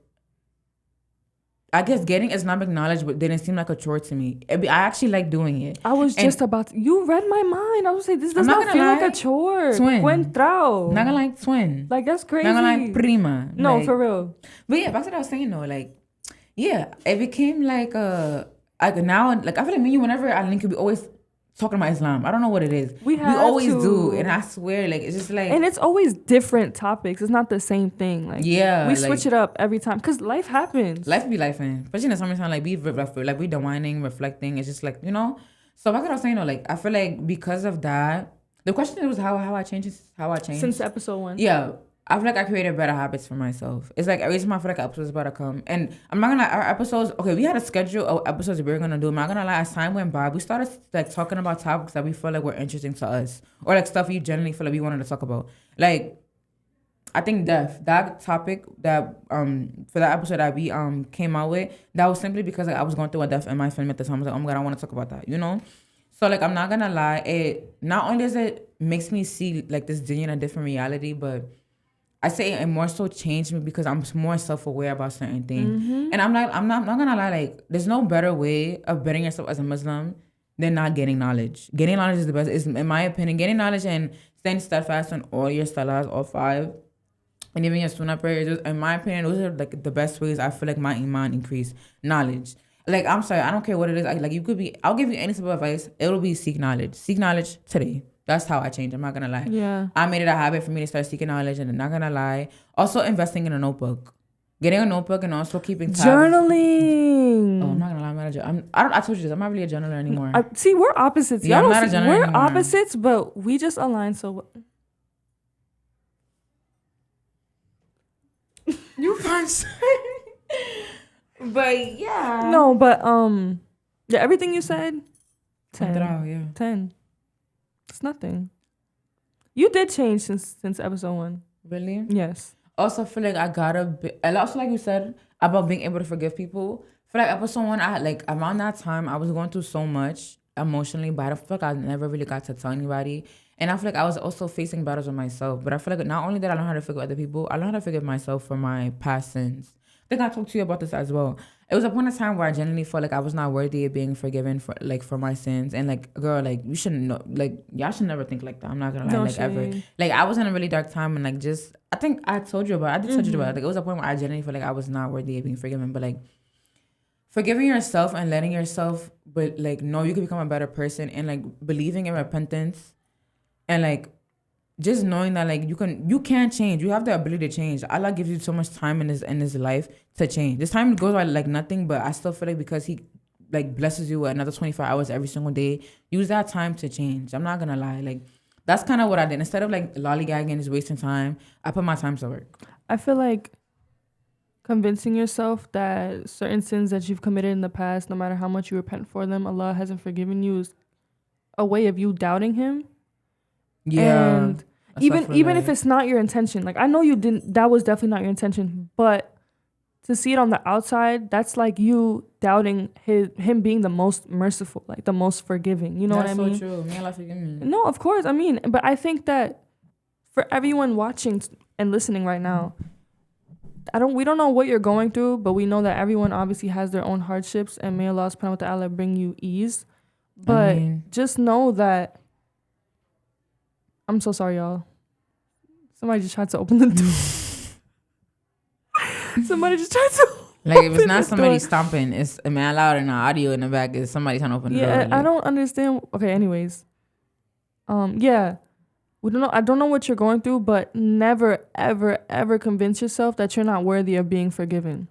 I guess getting Islamic knowledge didn't seem like a chore to me. I actually like doing it. I was just about to, you read my mind. I was saying, this does not feel like a chore. Twin. Not gonna like twin. Like, that's crazy. Not gonna like prima. No, like, for real. But yeah, that's what I was saying though. Like, yeah, it became like now, like I feel like me and you, whenever I link it, we always talking about Islam. I don't know what it is. We always do, and I swear, like it's just like, and it's always different topics. It's not the same thing. Like we switch it up every time because life happens. Life be lifing, especially in the summertime. Like we unwinding, reflecting. It's just like, you know. So like what I was saying, like I feel like because of that, the question was how I changed since episode 1. Yeah. I feel like I created better habits for myself. It's like every time I feel like an episode's about to come. And I'm not gonna lie, our episodes, okay, we had a schedule of episodes that we were gonna do. I'm not gonna lie, as time went by, we started like talking about topics that we feel like were interesting to us. Or like stuff we generally feel like we wanted to talk about. Like, I think death, that topic that for that episode that we came out with, that was simply because like I was going through a death in my family at the time. I was like, oh my God, I wanna talk about that, you know? So like I'm not gonna lie, it not only does it makes me see like this day in a different reality, but I say it more so changed me because I'm more self-aware about certain things. And I'm not gonna lie, like there's no better way of bettering yourself as a Muslim than not getting knowledge. Getting knowledge is the best, is in my opinion. Getting knowledge and staying steadfast on all your salahs, all 5, and even your sunnah prayers, in my opinion, those are like the best ways I feel like my iman increase. Knowledge. Like, I'm sorry, I don't care what it is. I'll give you any type of advice. It'll be seek knowledge. Seek knowledge today. That's how I changed. I'm not gonna lie. Yeah. I made it a habit for me to start seeking knowledge, and I'm not gonna lie. Also, investing in a notebook, getting a notebook, and also keeping tabs. Journaling. Oh, I'm not gonna lie. I told you this. I'm not really a journaler anymore. See, we're opposites. Yeah, I'm not a journaler We're anymore. opposites, but we just align so well. You fine. But yeah. No, but yeah, everything you said, 10. Yeah. 10. It's nothing. You did change since episode 1. Really? Yes. Also, feel like I gotta be, and also like you said about being able to forgive people. For like episode 1, I had like around that time I was going through so much emotionally, but I feel like I never really got to tell anybody. And I feel like I was also facing battles with myself. But I feel like not only did I learn how to forgive other people, I learned how to forgive myself for my past sins. I think I talked to you about this as well. It was a point in time where I genuinely felt like I was not worthy of being forgiven for my sins. And like, girl, like you shouldn't know, like y'all should never think like that. I'm not gonna lie, No like shade. ever. Like I was in a really dark time and like just, I think I told you about it. I did tell you about it. Like it was a point where I genuinely felt like I was not worthy of being forgiven. But like forgiving yourself and letting yourself, but like know you can become a better person and like believing in repentance and like just knowing that like you can change. You have the ability to change. Allah gives you so much time in his life to change. This time goes by like nothing, but I still feel like because he like blesses you with another 24 hours every single day, use that time to change. I'm not gonna lie. Like, that's kind of what I did. Instead of like lollygagging and just wasting time, I put my time to work. I feel like convincing yourself that certain sins that you've committed in the past, no matter how much you repent for them, Allah hasn't forgiven you, is a way of you doubting Him. Yeah. And even if it's not your intention, like I know you didn't, that was definitely not your intention, but to see it on the outside, that's like you doubting him being the most merciful, like the most forgiving. You know what I mean? That's so true. May Allah forgive me. No, of course. I mean, but I think that for everyone watching and listening right now, we don't know what you're going through, but we know that everyone obviously has their own hardships, and may Allah subhanahu wa ta'ala bring you ease. But just know that, I'm so sorry, y'all. Somebody just tried to open the door. Somebody just tried to like, if it's not somebody stomping, it's a man loud in the audio in the back, is somebody trying to open the door. Yeah, I don't understand. Okay, anyways. Yeah. I don't know what you're going through, but never, ever, ever convince yourself that you're not worthy of being forgiven.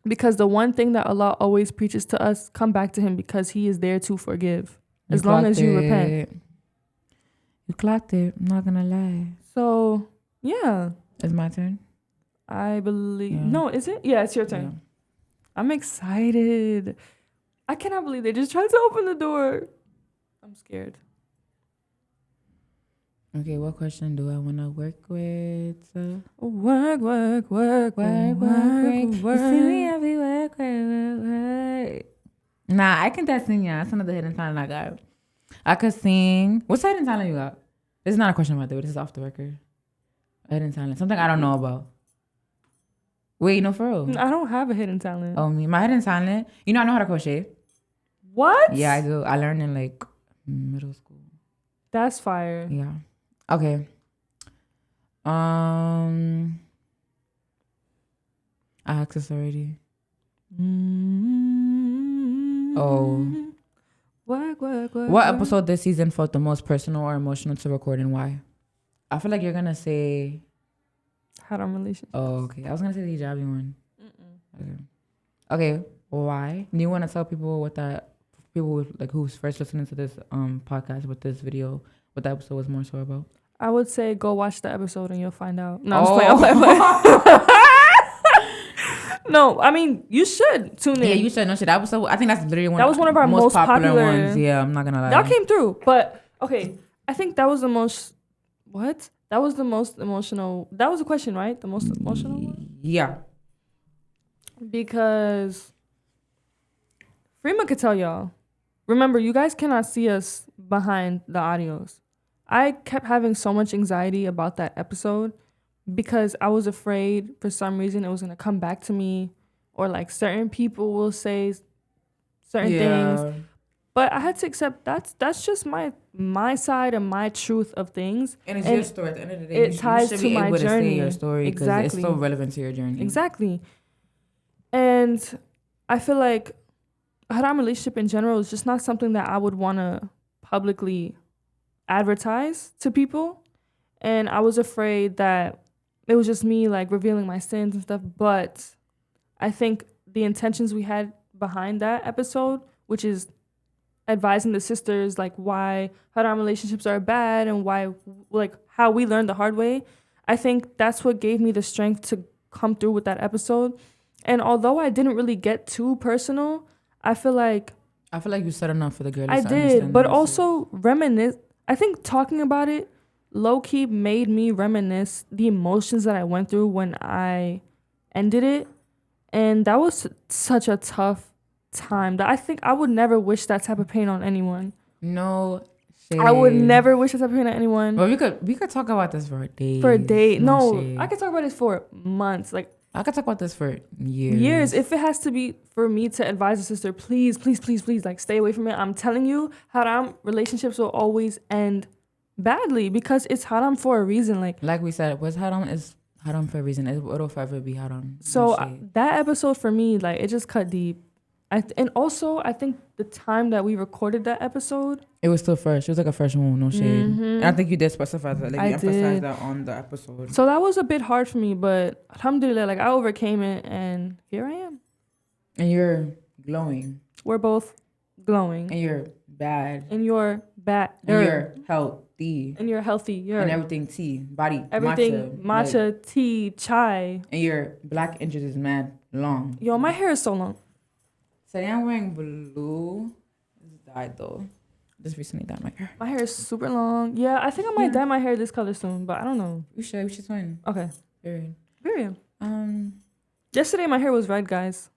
Because the one thing that Allah always preaches to us, come back to Him because He is there to forgive. As long as you repent. You clocked it. I'm not gonna lie. So, yeah. It's my turn. I believe. Yeah. No, is it? Yeah, it's your turn. Yeah. I'm excited. I cannot believe they just tried to open the door. I'm scared. Okay, what question do I want to work with? Work. You see me everywhere. Work. Nah, I can sing. Yeah, that's another hidden talent I got. I could sing. What's the hidden talent you got? This is not a question about that, but this is off the record. A hidden talent. Something I don't know about. Wait, no, for real? I don't have a hidden talent. Oh, me. My hidden talent? You know, I know how to crochet. What? Yeah, I do. I learned in, like, middle school. That's fire. Yeah. Okay. I asked this already. Oh. Work. What episode this season felt the most personal or emotional to record, and why? I feel like you're gonna say Haram relationship. Oh, okay. I was gonna say the hijabi one. Okay. Why? Do you want to tell people what that people like who's first listening to this podcast with this video, what the episode was more so about? I would say go watch the episode and you'll find out. No, I'm playing. No, I mean you should tune in. Yeah, you should. No shit. That I think that's literally one. That was one of our most popular ones. Yeah, I'm not gonna lie. That came through, but okay. I think that was the most. What? That was the most emotional. That was the question, right? The most emotional one. Yeah. Because Farima could tell y'all. Remember, you guys cannot see us behind the audios. I kept having so much anxiety about that episode because I was afraid for some reason it was going to come back to me, or like certain people will say certain things. But I had to accept that's just my side and my truth of things. And it's your story at the end of the day. It ties to my journey. You should be able to say your story because it's so relevant to your journey. Exactly. And I feel like a haram relationship in general is just not something that I would want to publicly advertise to people. And I was afraid that it was just me like revealing my sins and stuff. But I think the intentions we had behind that episode, which is advising the sisters like why haram relationships are bad and why, like, how we learned the hard way, I think that's what gave me the strength to come through with that episode. And although I didn't really get too personal, I feel like you said enough for the girls. I did, but also reminisce. I think talking about it low-key made me reminisce the emotions that I went through when I ended it. And that was such a tough time that I think I would never wish that type of pain on anyone. No shade. I would never wish that type of pain on anyone. Well, we could talk about this for a day. For a day. No, I could talk about this for months. Like, I could talk about this for years. Years. If it has to be for me to advise a sister, please, like, stay away from it. I'm telling you, haram relationships will always end badly because it's haram for a reason. Like we said, what's haram is haram for a reason. It'll forever be haram. So that episode for me, like, it just cut deep. And also, I think the time that we recorded that episode, it was still fresh. It was like a fresh one, no shade. Mm-hmm. And I think you did specify that. Like, you emphasized that on the episode. So that was a bit hard for me, but alhamdulillah, like, I overcame it, and here I am. And you're glowing. We're both glowing. And you're bad. And you're bad. And you're healthy. And you're healthy. And everything tea. Body. Everything matcha like, tea, chai. And your black inches is mad long. Yo, my hair is so long. Today I'm wearing blue. It's dyed though. Just recently dyed my hair. My hair is super long. Yeah, I think I might dye my hair this color soon, but I don't know. We should swing. Okay. Period. Yesterday my hair was red, guys.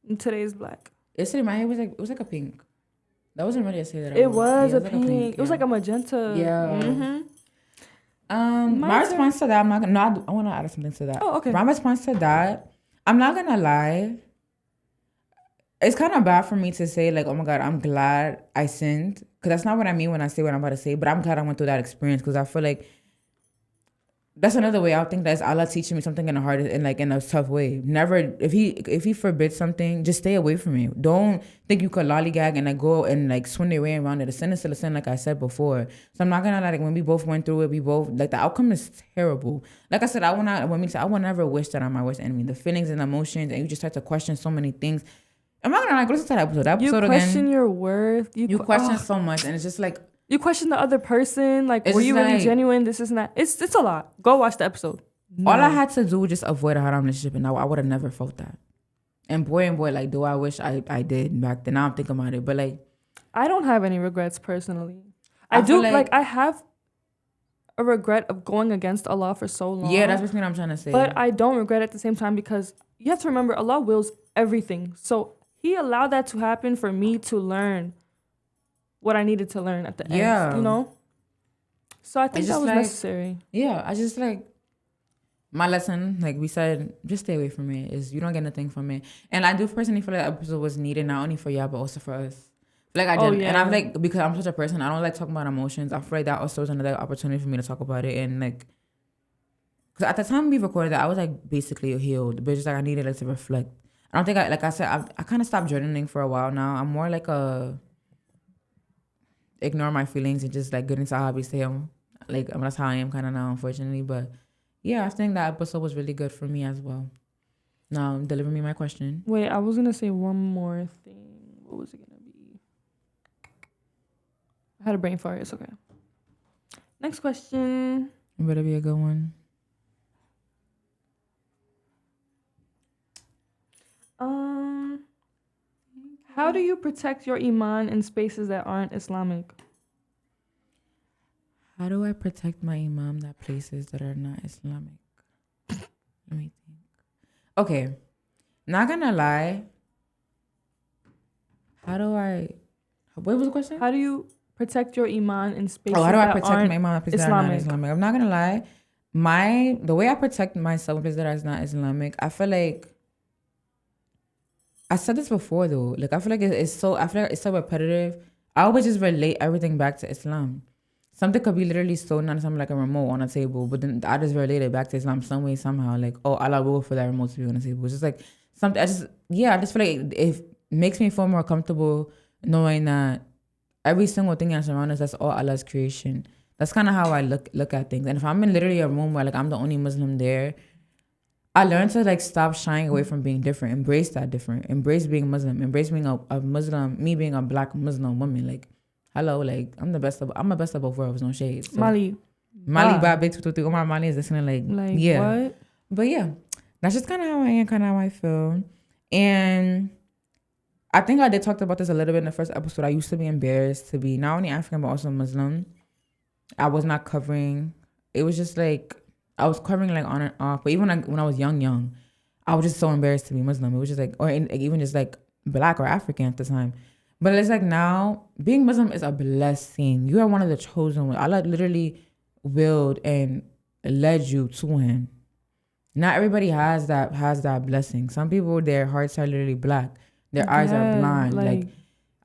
And today is black. Yesterday my hair was like a pink. That wasn't really yesterday that it was a pink. It was like a magenta. Yeah. My response to that, I'm not gonna. No, I want to add something to that. Oh, okay. My response to that, I'm not gonna lie. It's kind of bad for me to say like, oh my God, I'm glad I sinned, because that's not what I mean when I say what I'm about to say. But I'm glad I went through that experience, because I feel like that's another way I would think that's Allah teaching me something in a hard and like in a tough way. Never, if he forbids something, just stay away from it. Don't think you could lollygag and like go and like swing your way around it. A sin is still a sin, like I said before. So I'm not gonna like when we both went through it, we both like the outcome is terrible. Like I said, I would never wish that I'm my worst enemy. The feelings and emotions, and you just start to question so many things. I'm not gonna like listen to that episode. That episode you question again, your worth. You question so much, and it's just like. You question the other person, like, were you really genuine? This is not. It's a lot. Go watch the episode. No. All I had to do was just avoid a haram relationship, and I would have never felt that. And boy, like, do I wish I did back then. Now I'm thinking about it, but like, I don't have any regrets personally. I do like I have a regret of going against Allah for so long. Yeah, that's what I'm trying to say. But I don't regret it at the same time, because you have to remember Allah wills everything. So He allowed that to happen for me to learn what I needed to learn at the end, you know? So I think that was necessary. Yeah, I just like, my lesson, like we said, just stay away from it, is you don't get nothing from it. And I do personally feel like that episode was needed, not only for y'all, but also for us. Like I did. And I'm like, because I'm such a person, I don't like talking about emotions. I feel like that also was another opportunity for me to talk about it. And like, because at the time we recorded that, I was like basically healed, but just like I needed like to reflect. I don't think like I said, I kind of stopped journaling for a while now. I'm more like ignore my feelings and just like get into hobbies to him. Like that's how I am kind of now, unfortunately. But yeah, I think that episode was really good for me as well. Now deliver me my question. Wait, I was gonna say one more thing. What was it gonna be? I had a brain fart. It's okay. Next question. It better be a good one. How do you protect your iman in spaces that aren't Islamic? How do I protect my iman in places that are not Islamic? Let me think. Okay, not gonna lie. What was the question? How do you protect your iman in spaces how do I that protect aren't my iman in places that are not Islamic? I'm not gonna lie. The way I protect myself in places that are not Islamic, I feel like I said this before though. Like I feel like it's so repetitive. I always just relate everything back to Islam. Something could be literally so not something like a remote on a table, but then I just relate it back to Islam some way, somehow. Like, oh, Allah will for that remote to be on the table. It's just like something. I just feel like it makes me feel more comfortable knowing that every single thing that's around us, that's all Allah's creation. That's kind of how I look at things. And if I'm in literally a room where like I'm the only Muslim there, I learned to like stop shying away from being different. Embrace that different. Embrace being Muslim. Embrace being a Muslim. Me being a black Muslim woman. Like, hello, like I'm the best of both worlds. No shade. So, Mali bad big 223. Omar Mali is listening. Like yeah. What? But yeah, that's just kind of how I am. Kind of how I feel. And I think I did talk about this a little bit in the first episode. I used to be embarrassed to be not only African but also Muslim. I was not covering. It was just like. I was covering like on and off, but even like when I was young, I was just so embarrassed to be Muslim. It was just like, or even just like black or African at the time. But it's like now, being Muslim is a blessing. You are one of the chosen ones. Allah literally willed and led you to Him. Not everybody has that blessing. Some people, their hearts are literally black. Their eyes are blind. Like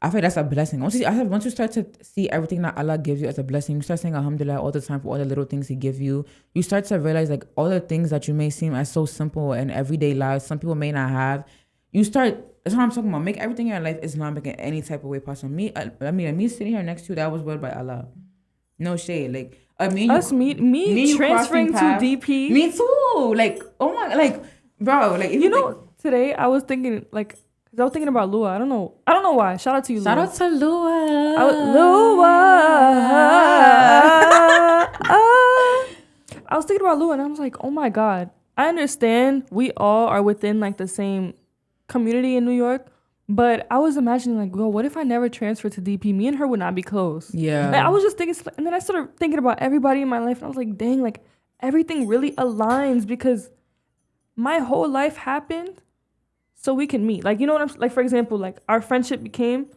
I feel that's a blessing. Once you start to see everything that Allah gives you as a blessing, you start saying Alhamdulillah all the time for all the little things He gives you. You start to realize like all the things that you may seem as so simple in everyday lives, some people may not have. That's what I'm talking about. Make everything in your life Islamic in any type of way possible. Me sitting here next to you, that was willed by Allah. No shade. Like me transferring to DP. Me too. Like oh my, like bro, like if today I was thinking like. Cause I was thinking about Lua. I don't know why. Shout out to you, Shout Lua. out to Lua. I was thinking about Lua, and I was like, oh my God. I understand we all are within like the same community in New York, but I was imagining like, well, what if I never transferred to DP? Me and her would not be close. Yeah. Like, I was just thinking, and then I started thinking about everybody in my life, and I was like, dang, like everything really aligns because my whole life happened so we can meet. Like, you know what I'm like, for example, like our friendship became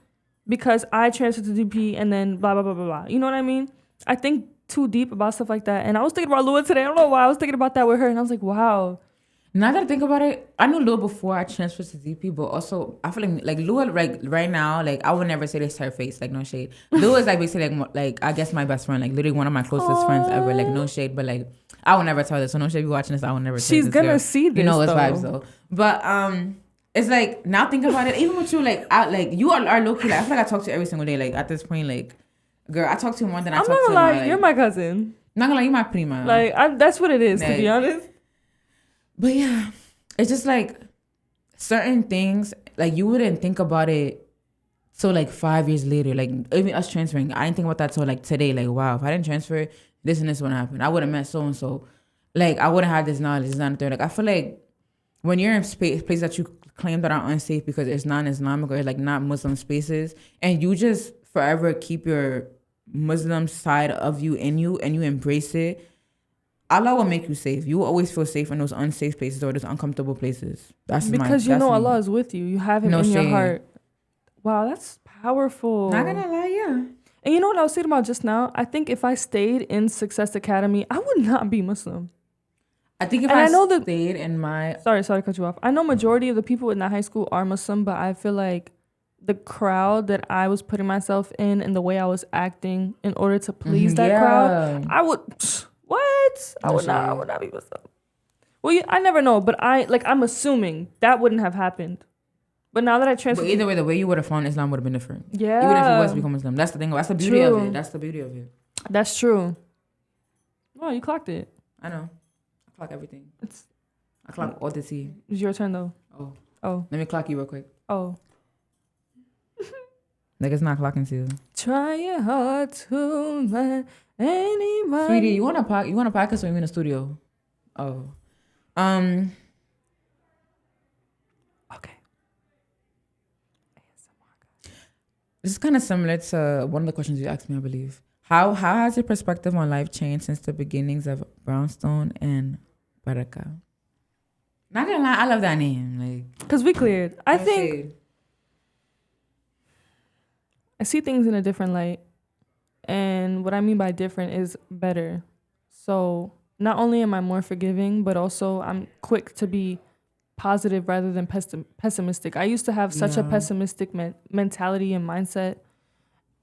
because I transferred to DP and then blah, blah, blah, blah, blah. You know what I mean? I think too deep about stuff like that. And I was thinking about Lua today. I don't know why. I was thinking about that with her. And I was like, wow. Now that I think about it, I knew Lua before I transferred to DP, but also I feel like Lua, like right now, like I would never say this to her face, like no shade. Lua is like basically like I guess my best friend, like literally one of my closest friends ever, like no shade, but like I would never tell this. So no shade, if you're watching this, I would never tell this. She's gonna see this. You know, it's though. vibes though. But it's like now thinking about it, even with you, like you are low key. Like I feel like I talk to you every single day. Like at this point, like girl, I talk to you more than I talk to you. I'm not gonna lie, you're my cousin. Not gonna lie, you're my prima. Like that's what it is, like, to be honest. But yeah, it's just like certain things, like you wouldn't think about it till like 5 years later. Like even us transferring, I didn't think about that till like today. Like wow, if I didn't transfer, this and this wouldn't happen. I would have met so and so. Like I wouldn't have this knowledge. This not there. Like I feel like when you're in places that you claim that are unsafe because it's non-Islamic or like not Muslim spaces, and you just forever keep your Muslim side of you in you and you embrace it, Allah will make you safe. You will always feel safe in those unsafe places or those uncomfortable places. That's because you know Allah is with you. You have Him in your heart. Wow, that's powerful. Not gonna lie, yeah. And you know what I was thinking about just now? I think if I stayed in Success Academy, I would not be Muslim. I think if I stayed in my... Sorry to cut you off. I know majority of the people in that high school are Muslim, but I feel like the crowd that I was putting myself in and the way I was acting in order to please that crowd, I would... What? I would not be Muslim. Well, I never know, but I'm assuming that wouldn't have happened. But now that I transferred... But either way, the way you would have found Islam would have been different. Yeah. Even if it was become Muslim. That's the thing. That's the beauty of it. That's the beauty of it. That's true. Oh, you clocked it. I know. I clock everything. I clock all the tea. It's your turn, though. Oh. Let me clock you real quick. Oh. Like it's not clocking to you. Trying hard to let anybody... Sweetie, you want a podcast or you in the studio? Oh. Okay. This is kind of similar to one of the questions you asked me, I believe. How has your perspective on life changed since the beginnings of Brownstone and Baraka? Not gonna lie, I love that name. Like, because we cleared. I think I see things in a different light. And what I mean by different is better. So not only am I more forgiving, but also I'm quick to be positive rather than pessimistic. I used to have such a pessimistic mentality and mindset,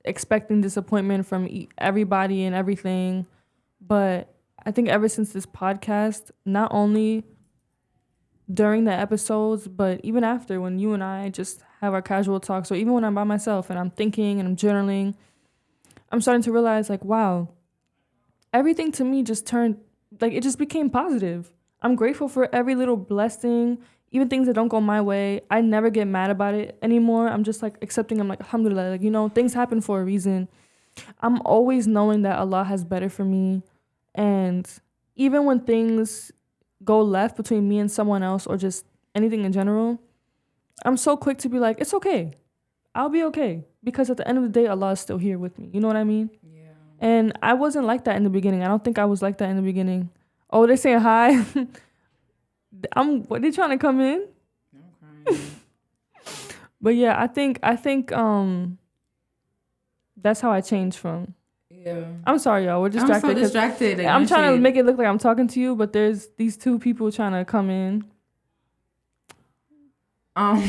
expecting disappointment from everybody and everything. But I think ever since this podcast, not only during the episodes, but even after, when you and I just have our casual talks, so even when I'm by myself and I'm thinking and I'm journaling, I'm starting to realize, like, wow, everything to me just turned, like, it just became positive. I'm grateful for every little blessing, even things that don't go my way. I never get mad about it anymore. I'm just, like, accepting. I'm like, alhamdulillah, like, you know, things happen for a reason. I'm always knowing that Allah has better for me. And even when things go left between me and someone else or just anything in general, I'm so quick to be like, it's okay. I'll be okay. Because at the end of the day, Allah is still here with me. You know what I mean? Yeah. And I wasn't like that in the beginning. I don't think I was like that in the beginning. Oh, they're saying hi. What, they trying to come in? Okay. But yeah, I think that's how I changed from. Yeah. I'm sorry, y'all. We're distracted. I'm so distracted. Like, I'm trying to make it look like I'm talking to you, but there's these two people trying to come in. Oh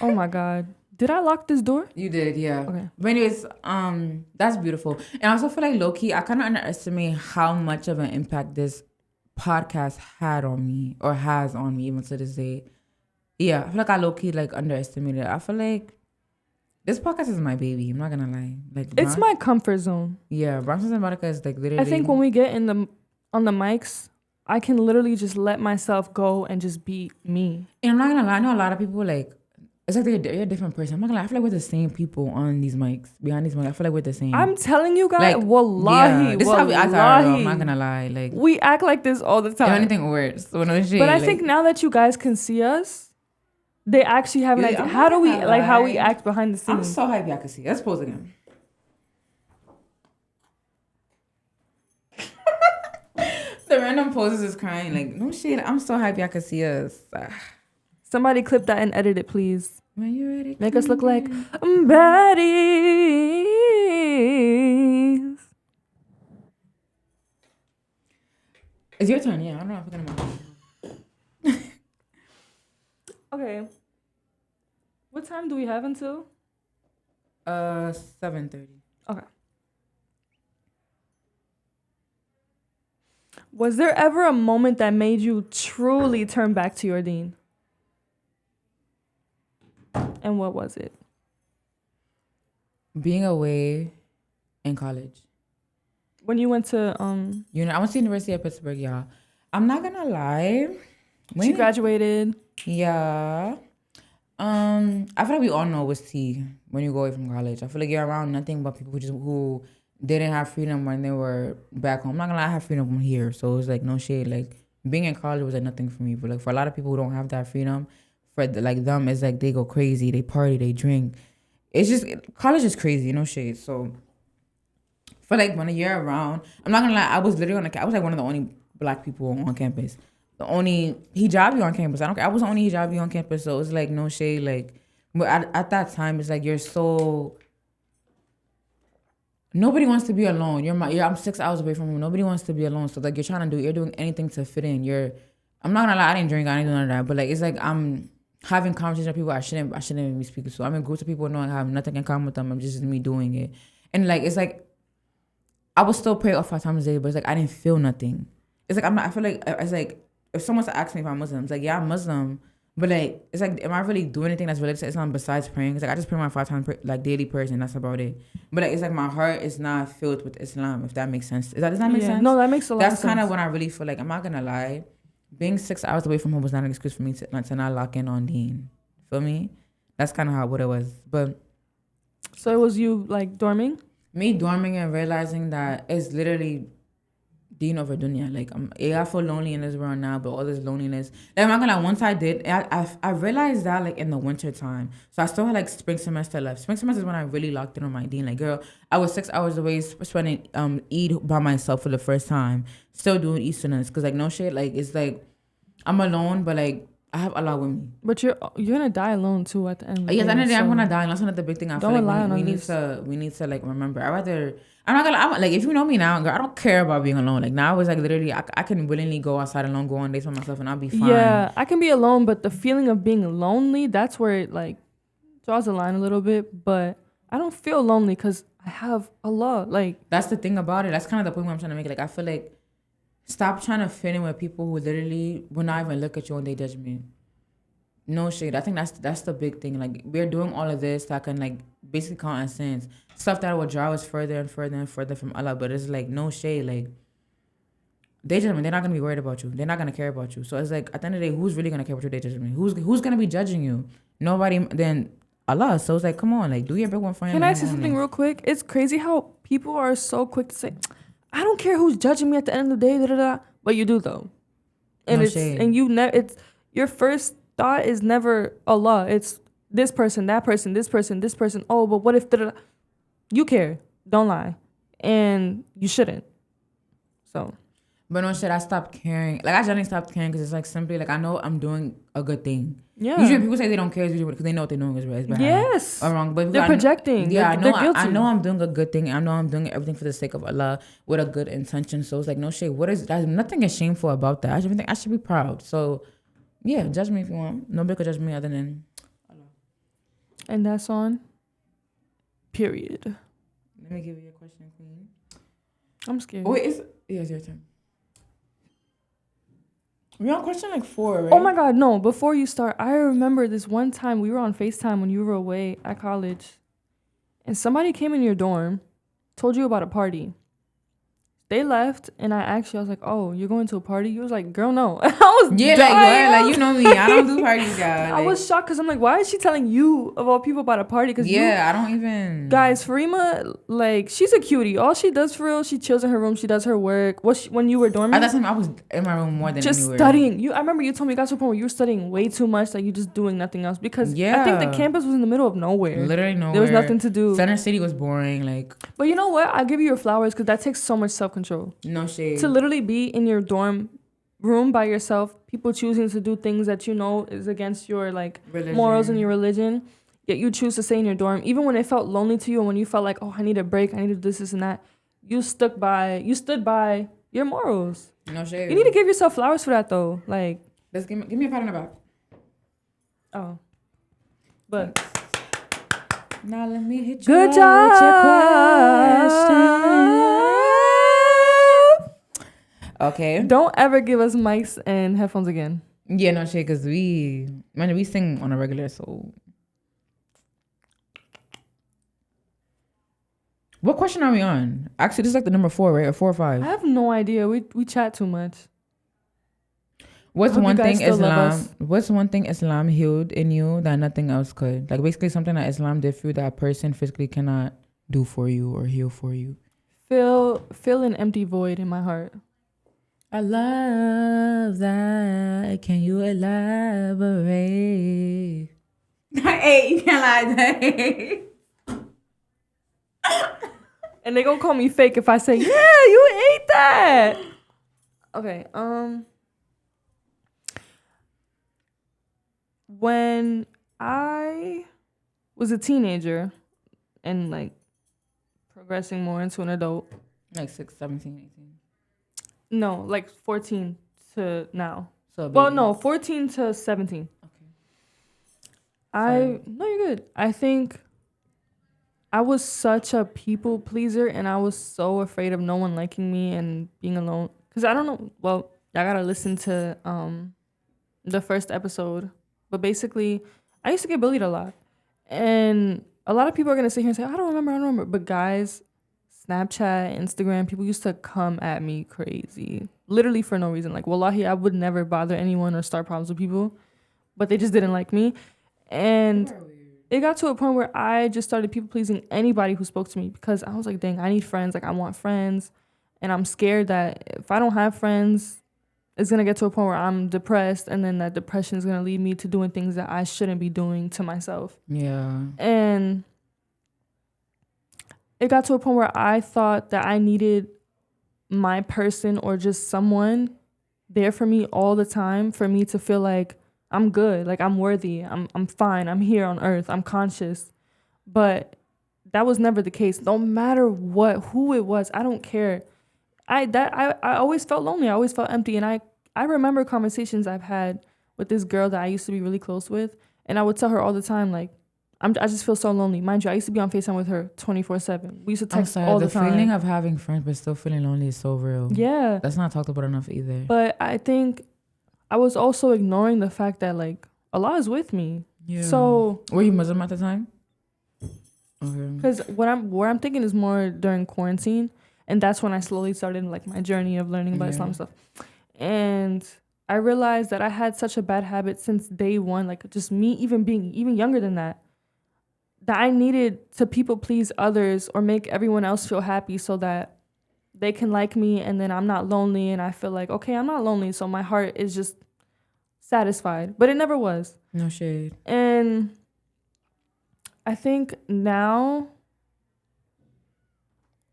my God. Did I lock this door? You did, yeah. Okay. But anyways, that's beautiful. And I also feel like low-key, I kind of underestimate how much of an impact this podcast had on me or has on me even to this day. Yeah, I feel like I low-key like underestimated it. I feel like this podcast is my baby. I'm not gonna lie. Like it's my comfort zone. Yeah, Brownstone and Monica is like literally. I think when we get on the mics, I can literally just let myself go and just be me. And I'm not gonna lie. I know a lot of people like. It's like you're a different person. I'm not gonna lie. I feel like we're the same people on these mics, behind these mics. I feel like we're the same. I'm telling you guys, like, wallahi, this is how we act. I'm not gonna lie. Like, we act like this all the time. If anything worse. So but I think now that you guys can see us, they actually have an idea. How do we how we act behind the scenes? I'm so happy I can see. Let's pose again. The random poses is crying. Like, no shit. I'm so happy I can see us. Somebody clip that and edit it, please. When you're ready, make us look like baddies. It's your turn. Yeah, I don't know if I'm gonna. Okay. What time do we have until? 7:30. Okay. Was there ever a moment that made you truly turn back to your dean? And what was it? Being away in college. When you went to I went to the University of Pittsburgh, y'all. I'm not gonna lie. She graduated. Yeah. I feel like we all know what's tea when you go away from college. I feel like you're around nothing but people who didn't have freedom when they were back home. I'm not gonna lie, I have freedom from here. So it's like no shade. Like being in college was like nothing for me. But like for a lot of people who don't have that freedom, for like them, it's like they go crazy, they party, they drink. It's just college is crazy, no shade. So for like when a year around, I'm not gonna lie, I was literally I was like one of the only black people on campus. The only hijabi on campus. I was the only hijabi on campus, so it's like no shade. Like, but at that time, it's like you're so. Nobody wants to be alone. I'm 6 hours away from home. Nobody wants to be alone. So like you're doing anything to fit in. I'm not gonna lie, I didn't drink, I didn't do none of that. But like it's like I'm having conversations with people I shouldn't even be speaking to. I'm in groups of people knowing I have nothing in common with them. I'm just me doing it, and like it's like I would still pray 5 times a day, but it's like I didn't feel nothing. It's like I feel like it's like. If someone's to ask me if I'm Muslim, it's like, yeah, I'm Muslim. But like, it's like, am I really doing anything that's related to Islam besides praying? It's like, I just pray my 5 times like daily prayers and that's about it. But like, it's like my heart is not filled with Islam, if that makes sense. Does that make sense? No, that makes a lot of sense. That's kind of when I really feel like, I'm not going to lie. Being 6 hours away from home was not an excuse for me to not lock in on Deen. Feel me? That's kind of what it was. But. So it was you like dorming? Me dorming and realizing that it's literally Deen over dunya. Like I feel lonely in this world now, but all this loneliness. And I'm not gonna lie, once I did, I realized that like in the winter time. So I still had like spring semester left. Spring semester is when I really locked in on my Deen. Like girl, I was 6 hours away spending Eid by myself for the first time. Still doing Easterners. Cause like no shit, like it's like I'm alone, but like I have Allah with me. But you're gonna die alone too at the end of the day. Yes, at the end of the day, I'm gonna die. And that's another big thing I feel like we need to like remember. I'm not gonna like if you know me now, girl, I don't care about being alone. Like now I was like literally I can willingly go outside alone, go on dates by myself and I'll be fine. Yeah, I can be alone, but the feeling of being lonely, that's where it like draws the line a little bit. But I don't feel lonely because I have Allah. Like that's the thing about it. That's kind of the point where I'm trying to make. Like I feel like stop trying to fit in with people who literally will not even look at you when they judge me. No shade. I think that's the big thing. Like we're doing all of this that can like basically count as sins. Stuff that will draw us further and further and further from Allah. But it's like no shade. Like they judge me. They're not gonna be worried about you. They're not gonna care about you. So it's like at the end of the day, who's really gonna care about your day judgment? Who's gonna be judging you? Nobody. Then Allah. So it's like, come on, like do your big one for him. Can I say something real quick? It's crazy how people are so quick to say, I don't care who's judging me at the end of the day, da da da. But you do though. And no shade. And you it's your first thought is never Allah. It's this person, that person, this person, this person. Oh, but what if da-da-da? You care. Don't lie. And you shouldn't. So. But no shit, I stopped caring. Like I generally stopped caring because it's like simply like I know I'm doing a good thing. Yeah. Usually people say they don't care because they know what they're doing is bad. Yes. Or wrong. But they're projecting. Yeah, they're guilty. I know I'm doing a good thing. I know I'm doing everything for the sake of Allah with a good intention. So it's like no shade. There's nothing is shameful about that. I should be proud. So yeah, judge me if you want. Nobody could judge me other than Allah. And that's on period. Let me give you a question, Queen. I'm scared. Oh, wait, it's your turn. We're on question like 4, right? Oh my God, no. Before you start, I remember this one time we were on FaceTime when you were away at college. And somebody came in your dorm, told you about a party. they left, and I was like, "Oh, you're going to a party?" You was like, "Girl, no." I was Yeah, dying. like, you know me. I don't do parties, guys. I was shocked because I'm like, why is she telling you of all people about a party? Because I don't even. Guys, Farima, like, she's a cutie. All she does for real, she chills in her room. She does her work. When you were dorming? At that time, I was in my room more than just anywhere. studying. I remember you told me you got to a point where you were studying way too much, like you just doing nothing else. Because I think the campus was in the middle of nowhere. Literally nowhere. There was nothing to do. Center City was boring, like. But you know what? I'll give you your flowers because that takes so much self-control. No shade. To literally be in your dorm room by yourself, people choosing to do things that you know is against your like morals and your religion, yet you choose to stay in your dorm even when it felt lonely to you and when you felt like, oh, I need a break, I need to do this and that. You stood by your morals. No shade. You need to give yourself flowers for that though. Like, let's give me a pat on the back. Oh, but now let me hit you. Good job. With your question. Okay. Don't ever give us mics and headphones again. Yeah, no shit, because we sing on a regular, so. What question are we on? Actually, this is like the number 4, right? Or 4 or 5? I have no idea. We chat too much. What's one thing Islam healed in you that nothing else could? Like basically something that Islam did for you that a person physically cannot do for you or heal for you. Fill an empty void in my heart. I love that. Can you elaborate? Hey, you can't lie. And they gonna call me fake if I say, yeah, you ate that. Okay, when I was a teenager and like progressing more into an adult. Like 6, 17, 18. No, like 14 to now. So well, no, 14 to 17. Okay. No, you're good. I think I was such a people pleaser and I was so afraid of no one liking me and being alone. Because I don't know. Well, I got to listen to the first episode. But basically, I used to get bullied a lot. And a lot of people are going to sit here and say, I don't remember. But guys, Snapchat, Instagram, people used to come at me crazy. Literally for no reason. Like, wallahi, I would never bother anyone or start problems with people. But they just didn't like me. And it got to a point where I just started people pleasing anybody who spoke to me. Because I was like, dang, I need friends. Like, I want friends. And I'm scared that if I don't have friends, it's going to get to a point where I'm depressed. And then that depression is going to lead me to doing things that I shouldn't be doing to myself. Yeah. And it got to a point where I thought that I needed my person or just someone there for me all the time for me to feel like I'm good, like I'm worthy, I'm fine, I'm here on earth, I'm conscious. But that was never the case. No matter who it was, I don't care. I always felt lonely. I always felt empty. And I remember conversations I've had with this girl that I used to be really close with. And I would tell her all the time, like, I just feel so lonely. Mind you, I used to be on FaceTime with her 24/7. We used to text all the time. The feeling of having friends but still feeling lonely is so real. Yeah. That's not talked about enough either. But I think I was also ignoring the fact that, like, Allah is with me. Yeah. So. Were you Muslim at the time? Okay. Because where I'm thinking is more during quarantine. And that's when I slowly started, like, my journey of learning about Islam stuff. And I realized that I had such a bad habit since day one. Like, just me even being even younger than that. That I needed to people please others or make everyone else feel happy so that they can like me and then I'm not lonely and I feel like, okay, I'm not lonely, so my heart is just satisfied. But it never was. No shade. And I think now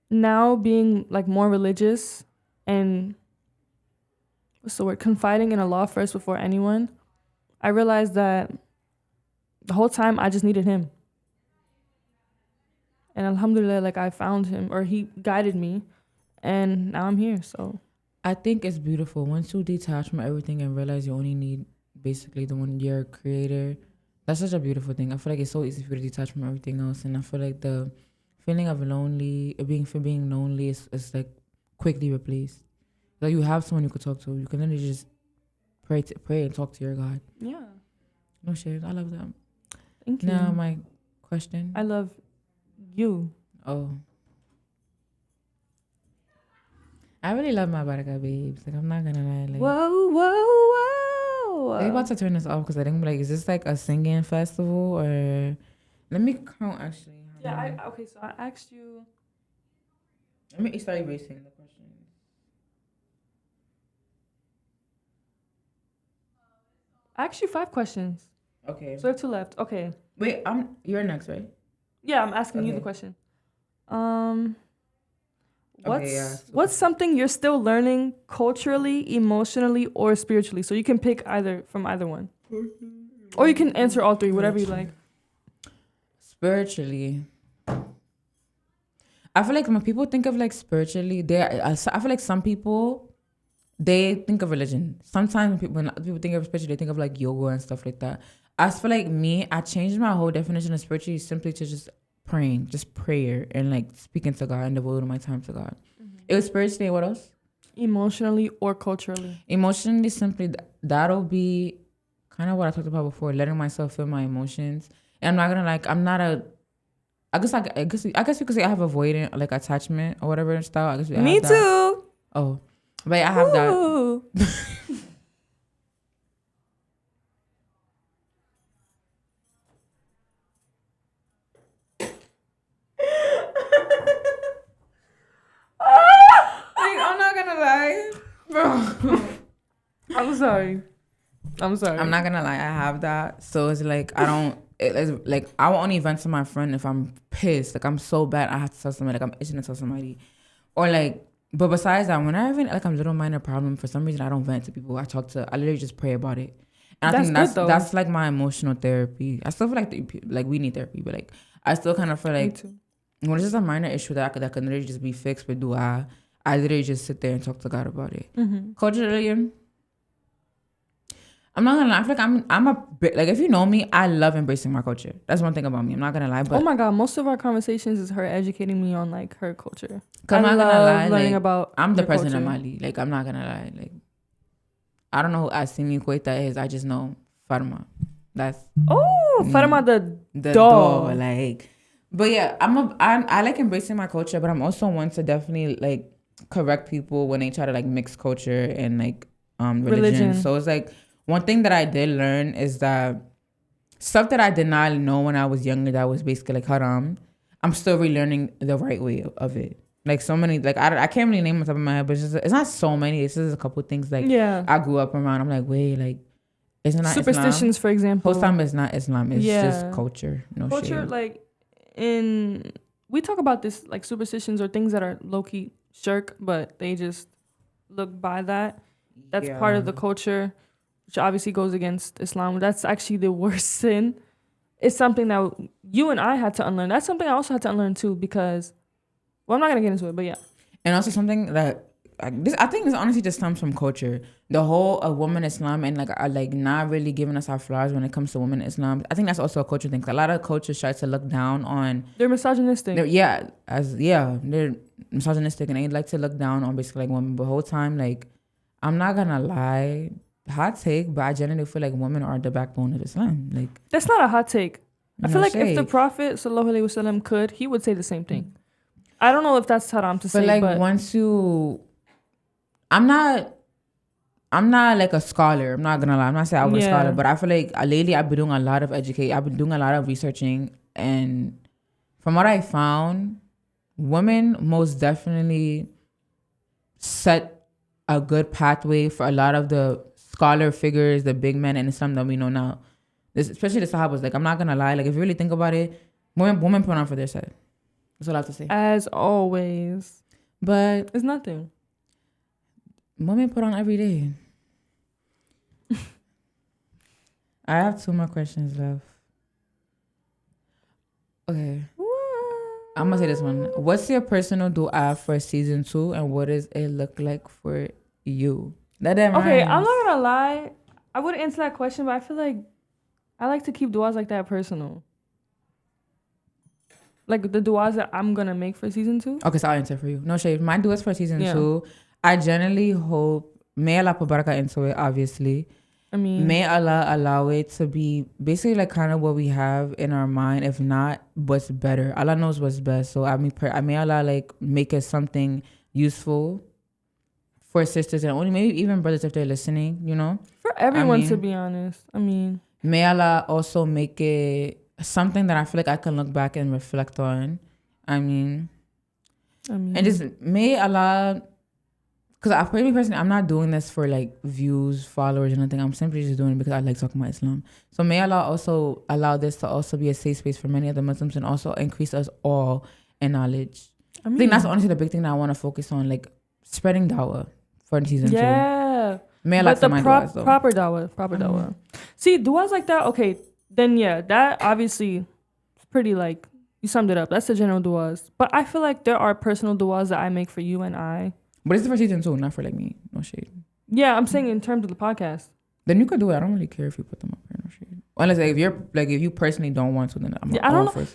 being like more religious and confiding in Allah first before anyone, I realized that the whole time I just needed him. And alhamdulillah, like I found him or he guided me and now I'm here. So I think it's beautiful. Once you detach from everything and realize you only need basically the one, your creator, that's such a beautiful thing. I feel like it's so easy for you to detach from everything else. And I feel like the feeling of being lonely is like quickly replaced. Like you have someone you could talk to. You can literally just pray and talk to your God. Yeah. No shit. I love that. Thank you. Now my question. I love you. Oh. I really love my baraka babes. Like, I'm not gonna lie. Like, Whoa, whoa, whoa. they about to turn this off because I think like, is this like a singing festival or? Let me count actually. Yeah. Okay. So I asked you. Let me start erasing the questions. I asked you 5 questions. Okay. So I have 2 left. Okay. Wait, you're next, right? Yeah, I'm asking you the Okay. question. What's something you're still learning culturally, emotionally, or spiritually? So you can pick either from either one, or you can answer all 3, whatever you like. Spiritually, I feel like when people think of like spiritually, I feel like some people they think of religion. Sometimes when people think of spiritual, they think of like yoga and stuff like that. I feel like I changed my whole definition of spiritually simply to just praying, just prayer and like speaking to God and devoting my time to God. Mm-hmm. It was spiritually. What else? Emotionally or culturally? Emotionally, simply that'll be kind of what I talked about before, letting myself feel my emotions. And I'm not gonna like, I'm not a, I guess you could say I have avoidant like attachment or whatever style. I guess Me too. That. Oh, but I have Ooh. that. I'm not gonna lie, bro. I'm sorry. I'm not gonna lie. I have that, so it's like I don't. It's like I will only vent to my friend if I'm pissed. Like I'm so bad, I have to tell somebody. Like I'm itching to tell somebody, or like. But besides that, when I have like a little minor problem, for some reason I don't vent to people. I literally just pray about it. And I think that's like my emotional therapy. I still feel like we need therapy, but like I still kind of feel like when it's just a minor issue that can literally just be fixed with dua, I literally just sit there and talk to God about it. Mm-hmm. Culturally, I'm not gonna lie. I feel like I'm a bit like, if you know me, I love embracing my culture. That's one thing about me. I'm not gonna lie. But oh my god, most of our conversations is her educating me on like her culture. I'm not gonna lie. Learning like, about I'm the president of Mali. Like I'm not gonna lie. Like I don't know who Asimi Koita is. I just know Farima. That's Farima the doll. Like, but yeah, I like embracing my culture, but I'm also one to definitely like correct people when they try to like mix culture and like religion. So it's like one thing that I did learn is that stuff that I did not know when I was younger that was basically like haram, I'm still relearning the right way of it. Like so many, like I can't really name on top of my head, but it's not so many. It's just a couple things like I grew up around. I'm like, wait, like it's not superstitions, Islam. for example. Whole time is not Islam. It's just culture. No culture, shade. like we talk about this like superstitions or things that are low key shirk, but they just look by that. That's part of the culture, which obviously goes against Islam. That's actually the worst sin. It's something that you and I had to unlearn. That's something I also had to unlearn too, because, well, I'm not gonna get into it, but yeah. And also something that I think this honestly just stems from culture. The whole woman Islam and like not really giving us our flowers when it comes to women Islam. I think that's also a culture thing. A lot of cultures try to look down on. They're misogynistic. They're misogynistic and they like to look down on basically like women. But the whole time, like, I'm not gonna lie, hot take, but I generally feel like women are the backbone of Islam. Like that's not a hot take. I feel like if the Prophet sallallahu alaihi wasallam could, he would say the same thing. I don't know if that's haram to say, but once you, I'm not like a scholar. I'm not gonna lie. I'm not saying I was a scholar, but I feel like lately I've been doing a lot of I've been doing a lot of researching, and from what I found, women most definitely set a good pathway for a lot of the scholar figures, the big men in Islam that we know now. Especially the Sahabas. Like I'm not gonna lie. Like if you really think about it, women put on for their side. That's all I have to say. As always, but it's nothing. Women put on every day. I have 2 more questions left. Okay. I'm gonna say this one. What's your personal dua for season 2, and what does it look like for you? Okay, I'm not gonna lie. I wouldn't answer that question, but I feel like I like to keep duas like that personal. Like the duas that I'm gonna make for season 2. Okay, so I'll answer for you. No shade. My duas for season 2. I generally hope, may Allah put barakah into it, obviously. I mean, may Allah allow it to be basically like kind of what we have in our mind. If not, what's better. Allah knows what's best. So I mean, may Allah like make it something useful for sisters and only maybe even brothers if they're listening, you know? For everyone, to be honest. I mean, may Allah also make it something that I feel like I can look back and reflect on. I mean, and just may Allah, because I personally, I'm not doing this for like views, followers, or anything. I'm simply just doing it because I like talking about Islam. So may Allah also allow this to also be a safe space for many other Muslims and also increase us all in knowledge. I think that's honestly the big thing that I want to focus on, like spreading dawah for season 2. Yeah. May Allah but the proper dawah. See, duas like that, okay, then yeah, that obviously is pretty like, you summed it up. That's the general duas. But I feel like there are personal duas that I make for you and I. But it's for season 2, not for like me. No shade. Yeah, I'm saying in terms of the podcast. Then you could do it. I don't really care if you put them up there. No shade. Unless like, if you personally don't want to, then I'm all for it.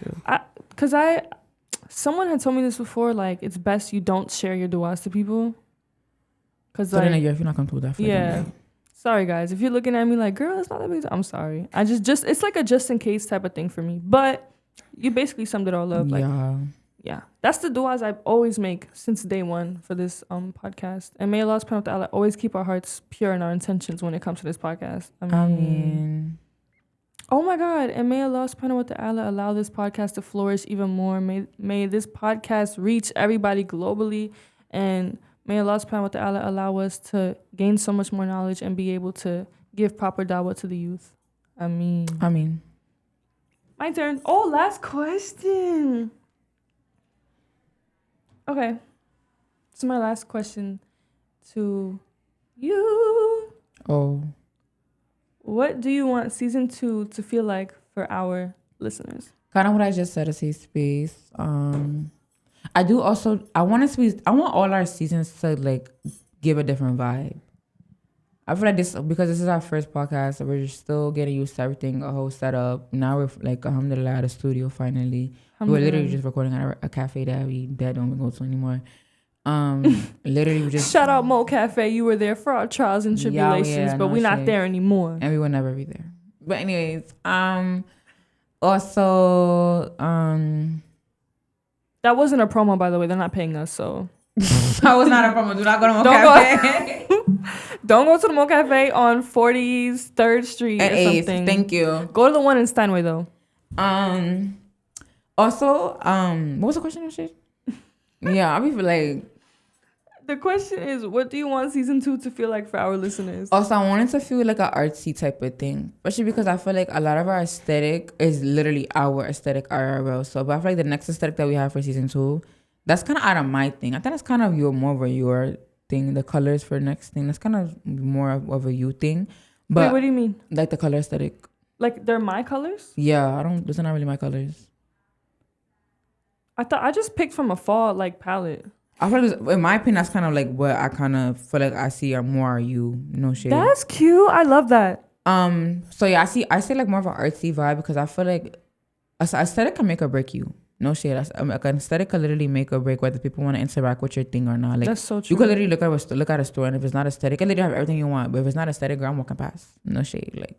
Because someone had told me this before, like, it's best you don't share your duas to people. Cause so then if you're not comfortable with that, yeah. Sorry guys, if you're looking at me like, girl, it's not that big. I'm sorry. I just it's like a just in case type of thing for me. But you basically summed it all up. Like, yeah. That's the duas I always make since day one for this podcast. And may Allah subhanahu wa ta'ala always keep our hearts pure and our intentions when it comes to this podcast. I mean, oh my God. And may Allah subhanahu wa ta'ala allow this podcast to flourish even more. May this podcast reach everybody globally, and may Allah subhanahu wa ta'ala allow us to gain so much more knowledge and be able to give proper dawah to the youth. I mean. My turn. Oh, last question. Okay. This is my last question to you. Oh. What do you want season 2 to feel like for our listeners? Kind of what I just said, a safe space. I want all our seasons to like give a different vibe. I feel like because this is our first podcast, so we're just still getting used to everything, a whole setup. Now we're like, alhamdulillah, at a studio finally. We're literally just recording at a cafe that we don't go to anymore. Literally we just shout out Mo Cafe. You were there for our trials and tribulations, but we're not there anymore. And we will never be there. But anyways, also, that wasn't a promo, by the way. They're not paying us, so. That was not a promo. Do not go to Mo Cafe. Don't go to the Mo Cafe on 43rd Street or something. Thank you. Go to the one in Steinway, though. Also, what was the question? Yeah, I'll be like. The question is, what do you want season 2 to feel like for our listeners? Also, I want it to feel like an artsy type of thing. Especially because I feel like a lot of our aesthetic is literally our aesthetic IRL. So, but I feel like the next aesthetic that we have for season 2, that's kind of out of my thing. I think that's kind of more of your thing. The colors for next thing, that's kind of more of a you thing. But wait, what do you mean? Like the color aesthetic. Like they're my colors? Yeah, those are not really my colors. I thought I just picked from a fall like palette. I feel like, in my opinion, that's kind of like what I kind of feel like I see are more you. No shade. That's cute. I love that. So yeah, I see like more of an artsy vibe because I feel like aesthetic can make or break you. No shade. Like an aesthetic can literally make or break whether people want to interact with your thing or not. Like, that's so true. You can literally look at a store, and if it's not aesthetic, you literally have everything you want. But if it's not aesthetic, girl, I'm walking past. No shade. Like,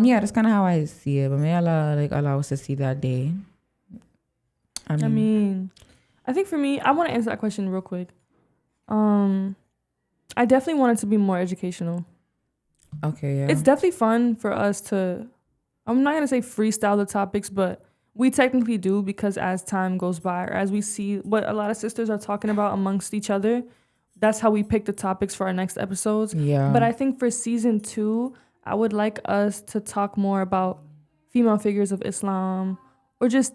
yeah, that's kind of how I see it. But may Allah like allow us to see that day. I mean, I think for me, I want to answer that question real quick. I definitely want it to be more educational. Okay, yeah. It's definitely fun for us to, I'm not going to say freestyle the topics, but we technically do, because as time goes by, or as we see what a lot of sisters are talking about amongst each other, that's how we pick the topics for our next episodes. Yeah. But I think for season 2, I would like us to talk more about female figures of Islam, or just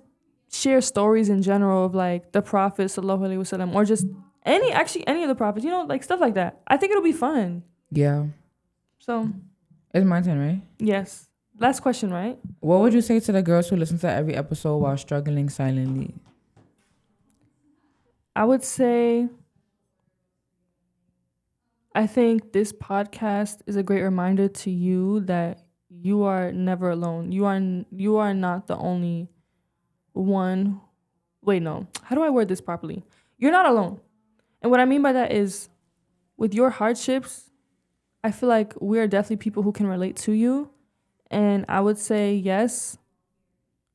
share stories in general of like the Prophet sallallahu alaihi wasallam, or just any of the prophets, like stuff like that. I think it'll be fun. Yeah. So it's my turn, right? Yes. Last question, right? What would you say to the girls who listen to every episode while struggling silently? I would say, I think this podcast is a great reminder to you that you are never alone. You are not the only one. Wait, no. How do I word this properly? You're not alone. And what I mean by that is, with your hardships, I feel like we're definitely people who can relate to you. And I would say, yes,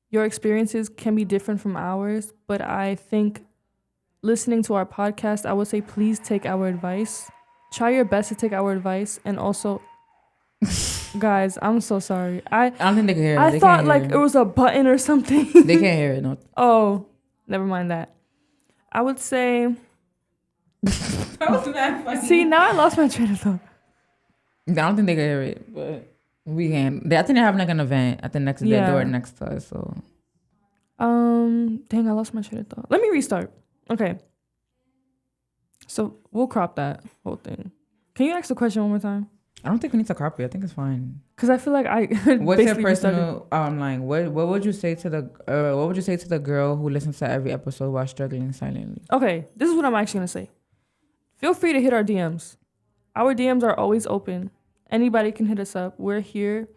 your experiences can be different from ours, but I think listening to our podcast, I would say please take our advice. Try your best to take our advice, and also, guys, I'm so sorry. I don't think they can hear it. I thought like it was a button or something. They can't hear it. No. Oh, never mind that. I would say. That was mad funny. See, now I lost my train of thought. I don't think they can hear it, but we can. I think they're having like an event at the next door next to us. So. Dang, I lost my train of thought. Let me restart. Okay. So we'll crop that whole thing. Can you ask the question one more time? I don't think we need to copy. I think it's fine. Because I feel like I. What's your personal? Like, what would you say to the? What would you say to the girl who listens to every episode while struggling silently? Okay, this is what I'm actually gonna say. Feel free to hit our DMs. Our DMs are always open. Anybody can hit us up. We're here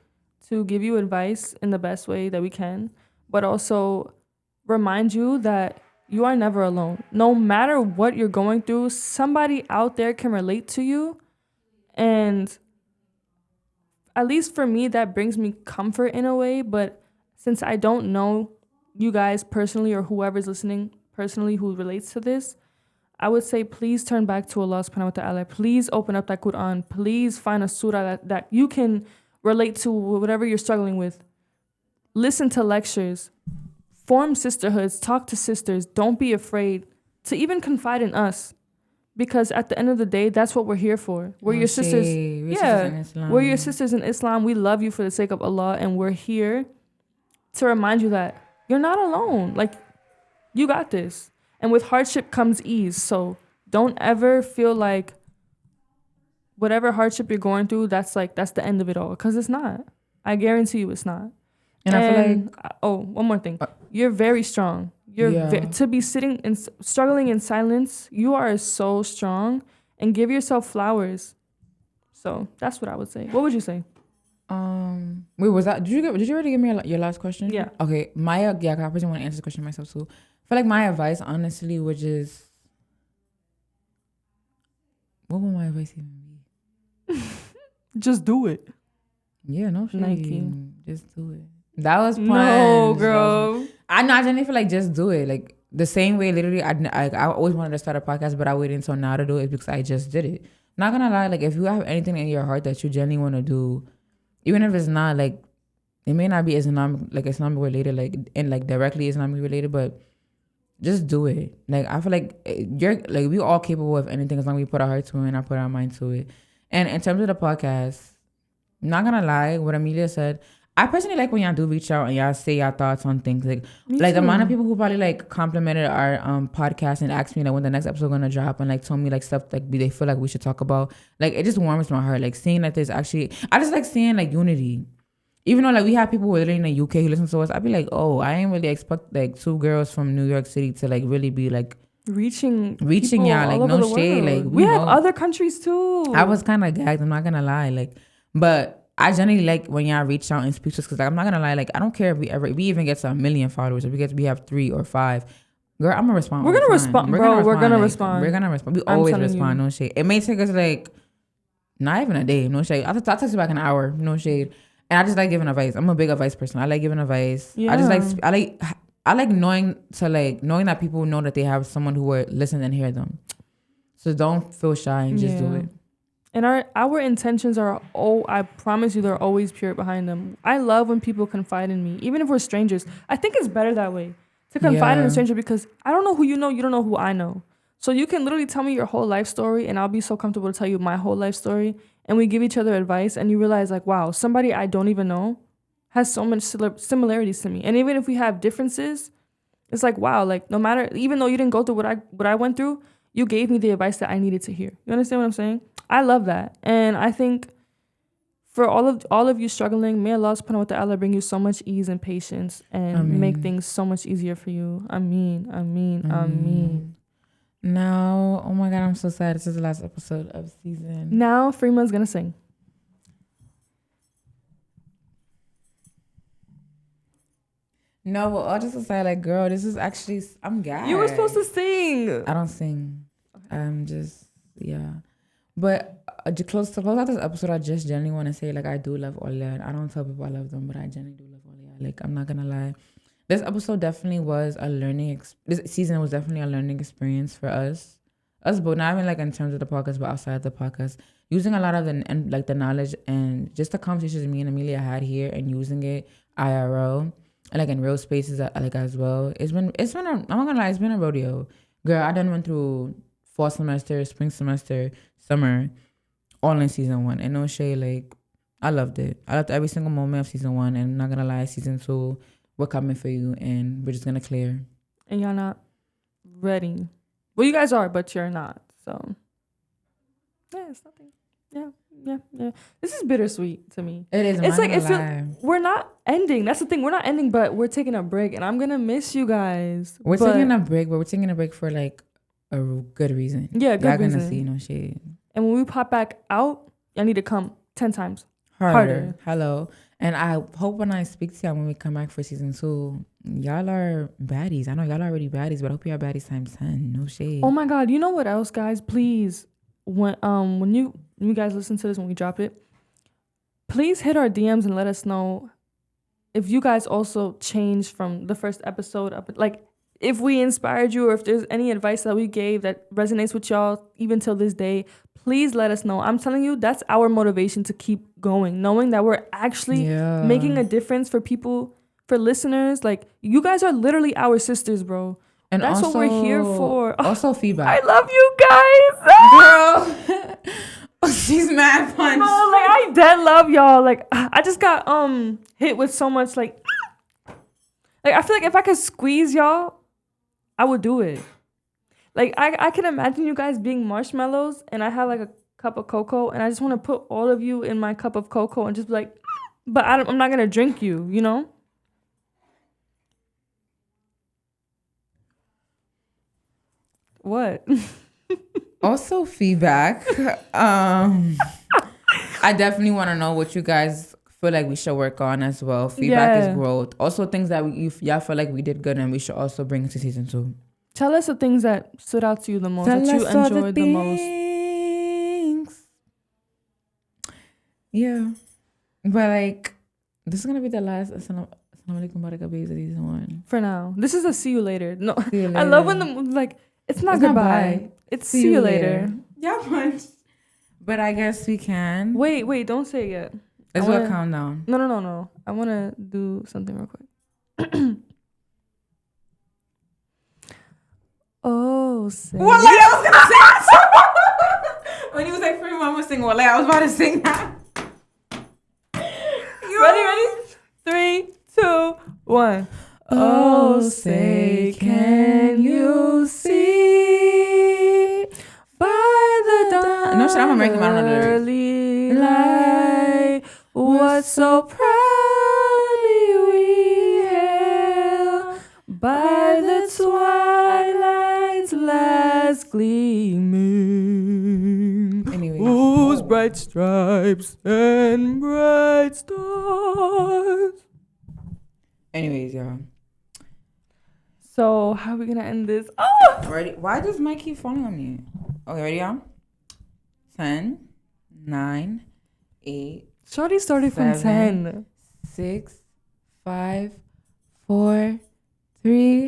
to give you advice in the best way that we can, but also remind you that you are never alone. No matter what you're going through, somebody out there can relate to you. And at least for me, that brings me comfort in a way. But since I don't know you guys personally or whoever's listening personally who relates to this, I would say please turn back to Allah subhanahu wa ta'ala. Please open up that Quran. Please find a surah that you can relate to whatever you're struggling with. Listen to lectures. Form sisterhoods. Talk to sisters. Don't be afraid to even confide in us. Because at the end of the day, that's what we're here for. We're your sisters. We're your sisters in Islam. We love you for the sake of Allah. And we're here to remind you that you're not alone. Like, you got this. And with hardship comes ease. So don't ever feel like whatever hardship you're going through, that's the end of it all. Because it's not. I guarantee you it's not. And I feel like... one more thing. You're very strong. To be sitting and struggling in silence, you are so strong. And give yourself flowers. So that's what I would say. What would you say? Wait, was that... Did you already give me your last question? Yeah. Okay. I personally want to answer the question myself too. I feel like my advice, honestly, would just... What would my advice even be? Just do it. Yeah, no shit. Nike. Just do it. That was fun. No, girl. I genuinely feel like just do it. Like, the same way, literally, I always wanted to start a podcast, but I waited until now to do it because I just did it. Not gonna lie, like, if you have anything in your heart that you genuinely want to do, even if it's not, like, it may not be Islamic related, like, and, like, directly Islamic related, but just do it. Like, I feel like we all capable of anything as long as we put our heart to it and I put our mind to it. And in terms of the podcast, I'm not gonna lie, what Emilia said, I personally like when y'all do reach out and y'all say your thoughts on things. Like the amount of people who probably like complimented our podcast and asked me like when the next episode gonna drop and like told me like stuff like they feel like we should talk about. Like, it just warms my heart. Like, seeing that there's actually, I just like seeing like unity. Even though like we have people who are literally in the UK who listen to us, I'd be like, oh, I ain't really expect like two girls from New York City to like really be like reaching y'all. Like, no shade. Like, we have other countries too. I was kind of gagged. I'm not gonna lie. Like, but I generally like when y'all reach out and speak to us because like, I'm not gonna lie. Like, I don't care if we even get to 1 million followers. If we have 3 or 5, girl, I'm gonna respond. We're gonna respond, bro. We're gonna respond. We're gonna respond. We always respond. No shade. It may take us like not even a day. No shade. I'll text you back an hour. No shade. And I just like giving advice. I'm a big advice person. I like giving advice. Yeah. I like knowing that people know that they have someone who will listen and hear them. So don't feel shy and just do it. And our intentions are, I promise you, they're always pure behind them. I love when people confide in me, even if we're strangers. I think it's better that way, to confide in a stranger, because I don't know who you know, you don't know who I know. So you can literally tell me your whole life story and I'll be so comfortable to tell you my whole life story. And we give each other advice and you realize like, wow, somebody I don't even know has so much similarities to me. And even if we have differences, it's like, wow, like no matter, even though you didn't go through what I went through, you gave me the advice that I needed to hear. You understand what I'm saying? I love that. And I think for all of you struggling, may Allah subhanahu wa ta'ala bring you so much ease and patience and make things so much easier for you. Ameen. Now, oh my God, I'm so sad. This is the last episode of season. Now, Farima's gonna sing. No, but I'll just say like, girl, this is actually, I'm gagged. You were supposed to sing. I don't sing. I'm just, yeah. But to close out this episode, I just genuinely want to say like, I do love Allah. I don't tell people I love them, but I genuinely do love Allah. Like, I'm not gonna lie. This episode definitely was a learning. This season was definitely a learning experience for us. Us both, not even like in terms of the podcast, but outside the podcast, using a lot of the knowledge and just the conversations me and Amelia had here, and using it IRL and like in real spaces like as well. I'm not gonna lie, it's been a rodeo, girl. I done went through fall semester, spring semester, summer, all in season 1, and no shade, like I loved it. I loved every single moment of season 1, and I'm not gonna lie, season 2, we're coming for you, and we're just gonna clear. And y'all not ready. Well, you guys are, but you're not. So, yeah, it's nothing. Yeah. This is bittersweet to me. It is. It's like we're not ending. That's the thing. We're not ending, but we're taking a break, and I'm gonna miss you guys. We're taking a break, but we're taking a break for like a good reason. Yeah, good reason. Y'all gonna see no shade. And when we pop back out, y'all need to come 10 times harder. Hello. And I hope when I speak to y'all when we come back for season 2, y'all are baddies. I know y'all are already baddies, but I hope y'all baddies times 10. No shade. Oh my God. You know what else, guys? Please, when you guys listen to this, when we drop it, please hit our DMs and let us know if you guys also changed from the first episode up. Like, if we inspired you or if there's any advice that we gave that resonates with y'all even till this day, please let us know. I'm telling you, that's our motivation to keep going, knowing that we're actually making a difference for people, for listeners. Like, you guys are literally our sisters, bro. And that's also, what we're here for. Also, feedback. I love you guys. Girl. She's mad punch. No, like, I dead love y'all. Like, I just got hit with so much, like I feel like if I could squeeze y'all, I would do it. Like, I can imagine you guys being marshmallows, and I have like a cup of cocoa, and I just want to put all of you in my cup of cocoa and just be like, but I'm not gonna drink you, you know? What? Also, feedback. I definitely want to know what you guys feel like we should work on as well. Feedback is growth. Also, things that y'all feel like we did good and we should also bring into season 2. Tell us the things that stood out to you the most, that you enjoyed the most. Yeah. But like, this is going to be the last season 1. For now. This is a see you later. No, you later. I love when it's not goodbye. It's see you later. Yeah, punch. But I guess we can. Wait, don't say it yet. Let's do a countdown. No. I want to do something real quick. Oh, say. Well, like I was gonna say. When he was like, Farima, I'm gonna sing. Well, I was about to sing that. Ready? 3, 2, 1. Oh, say, can you see by the dawn? No shit, I'm American. I don't know the lyrics. Light, what so proudly we hail by the twilight's last gleaming. Anyways. Whose bright stripes and bright stars. Anyways, y'all. So, how are we gonna end this? Oh! Ready? Why does Mike keep falling on me? Okay, ready, y'all? 10, 9, 8. Shorty started 7, from 10. 6, 5, 4, 3.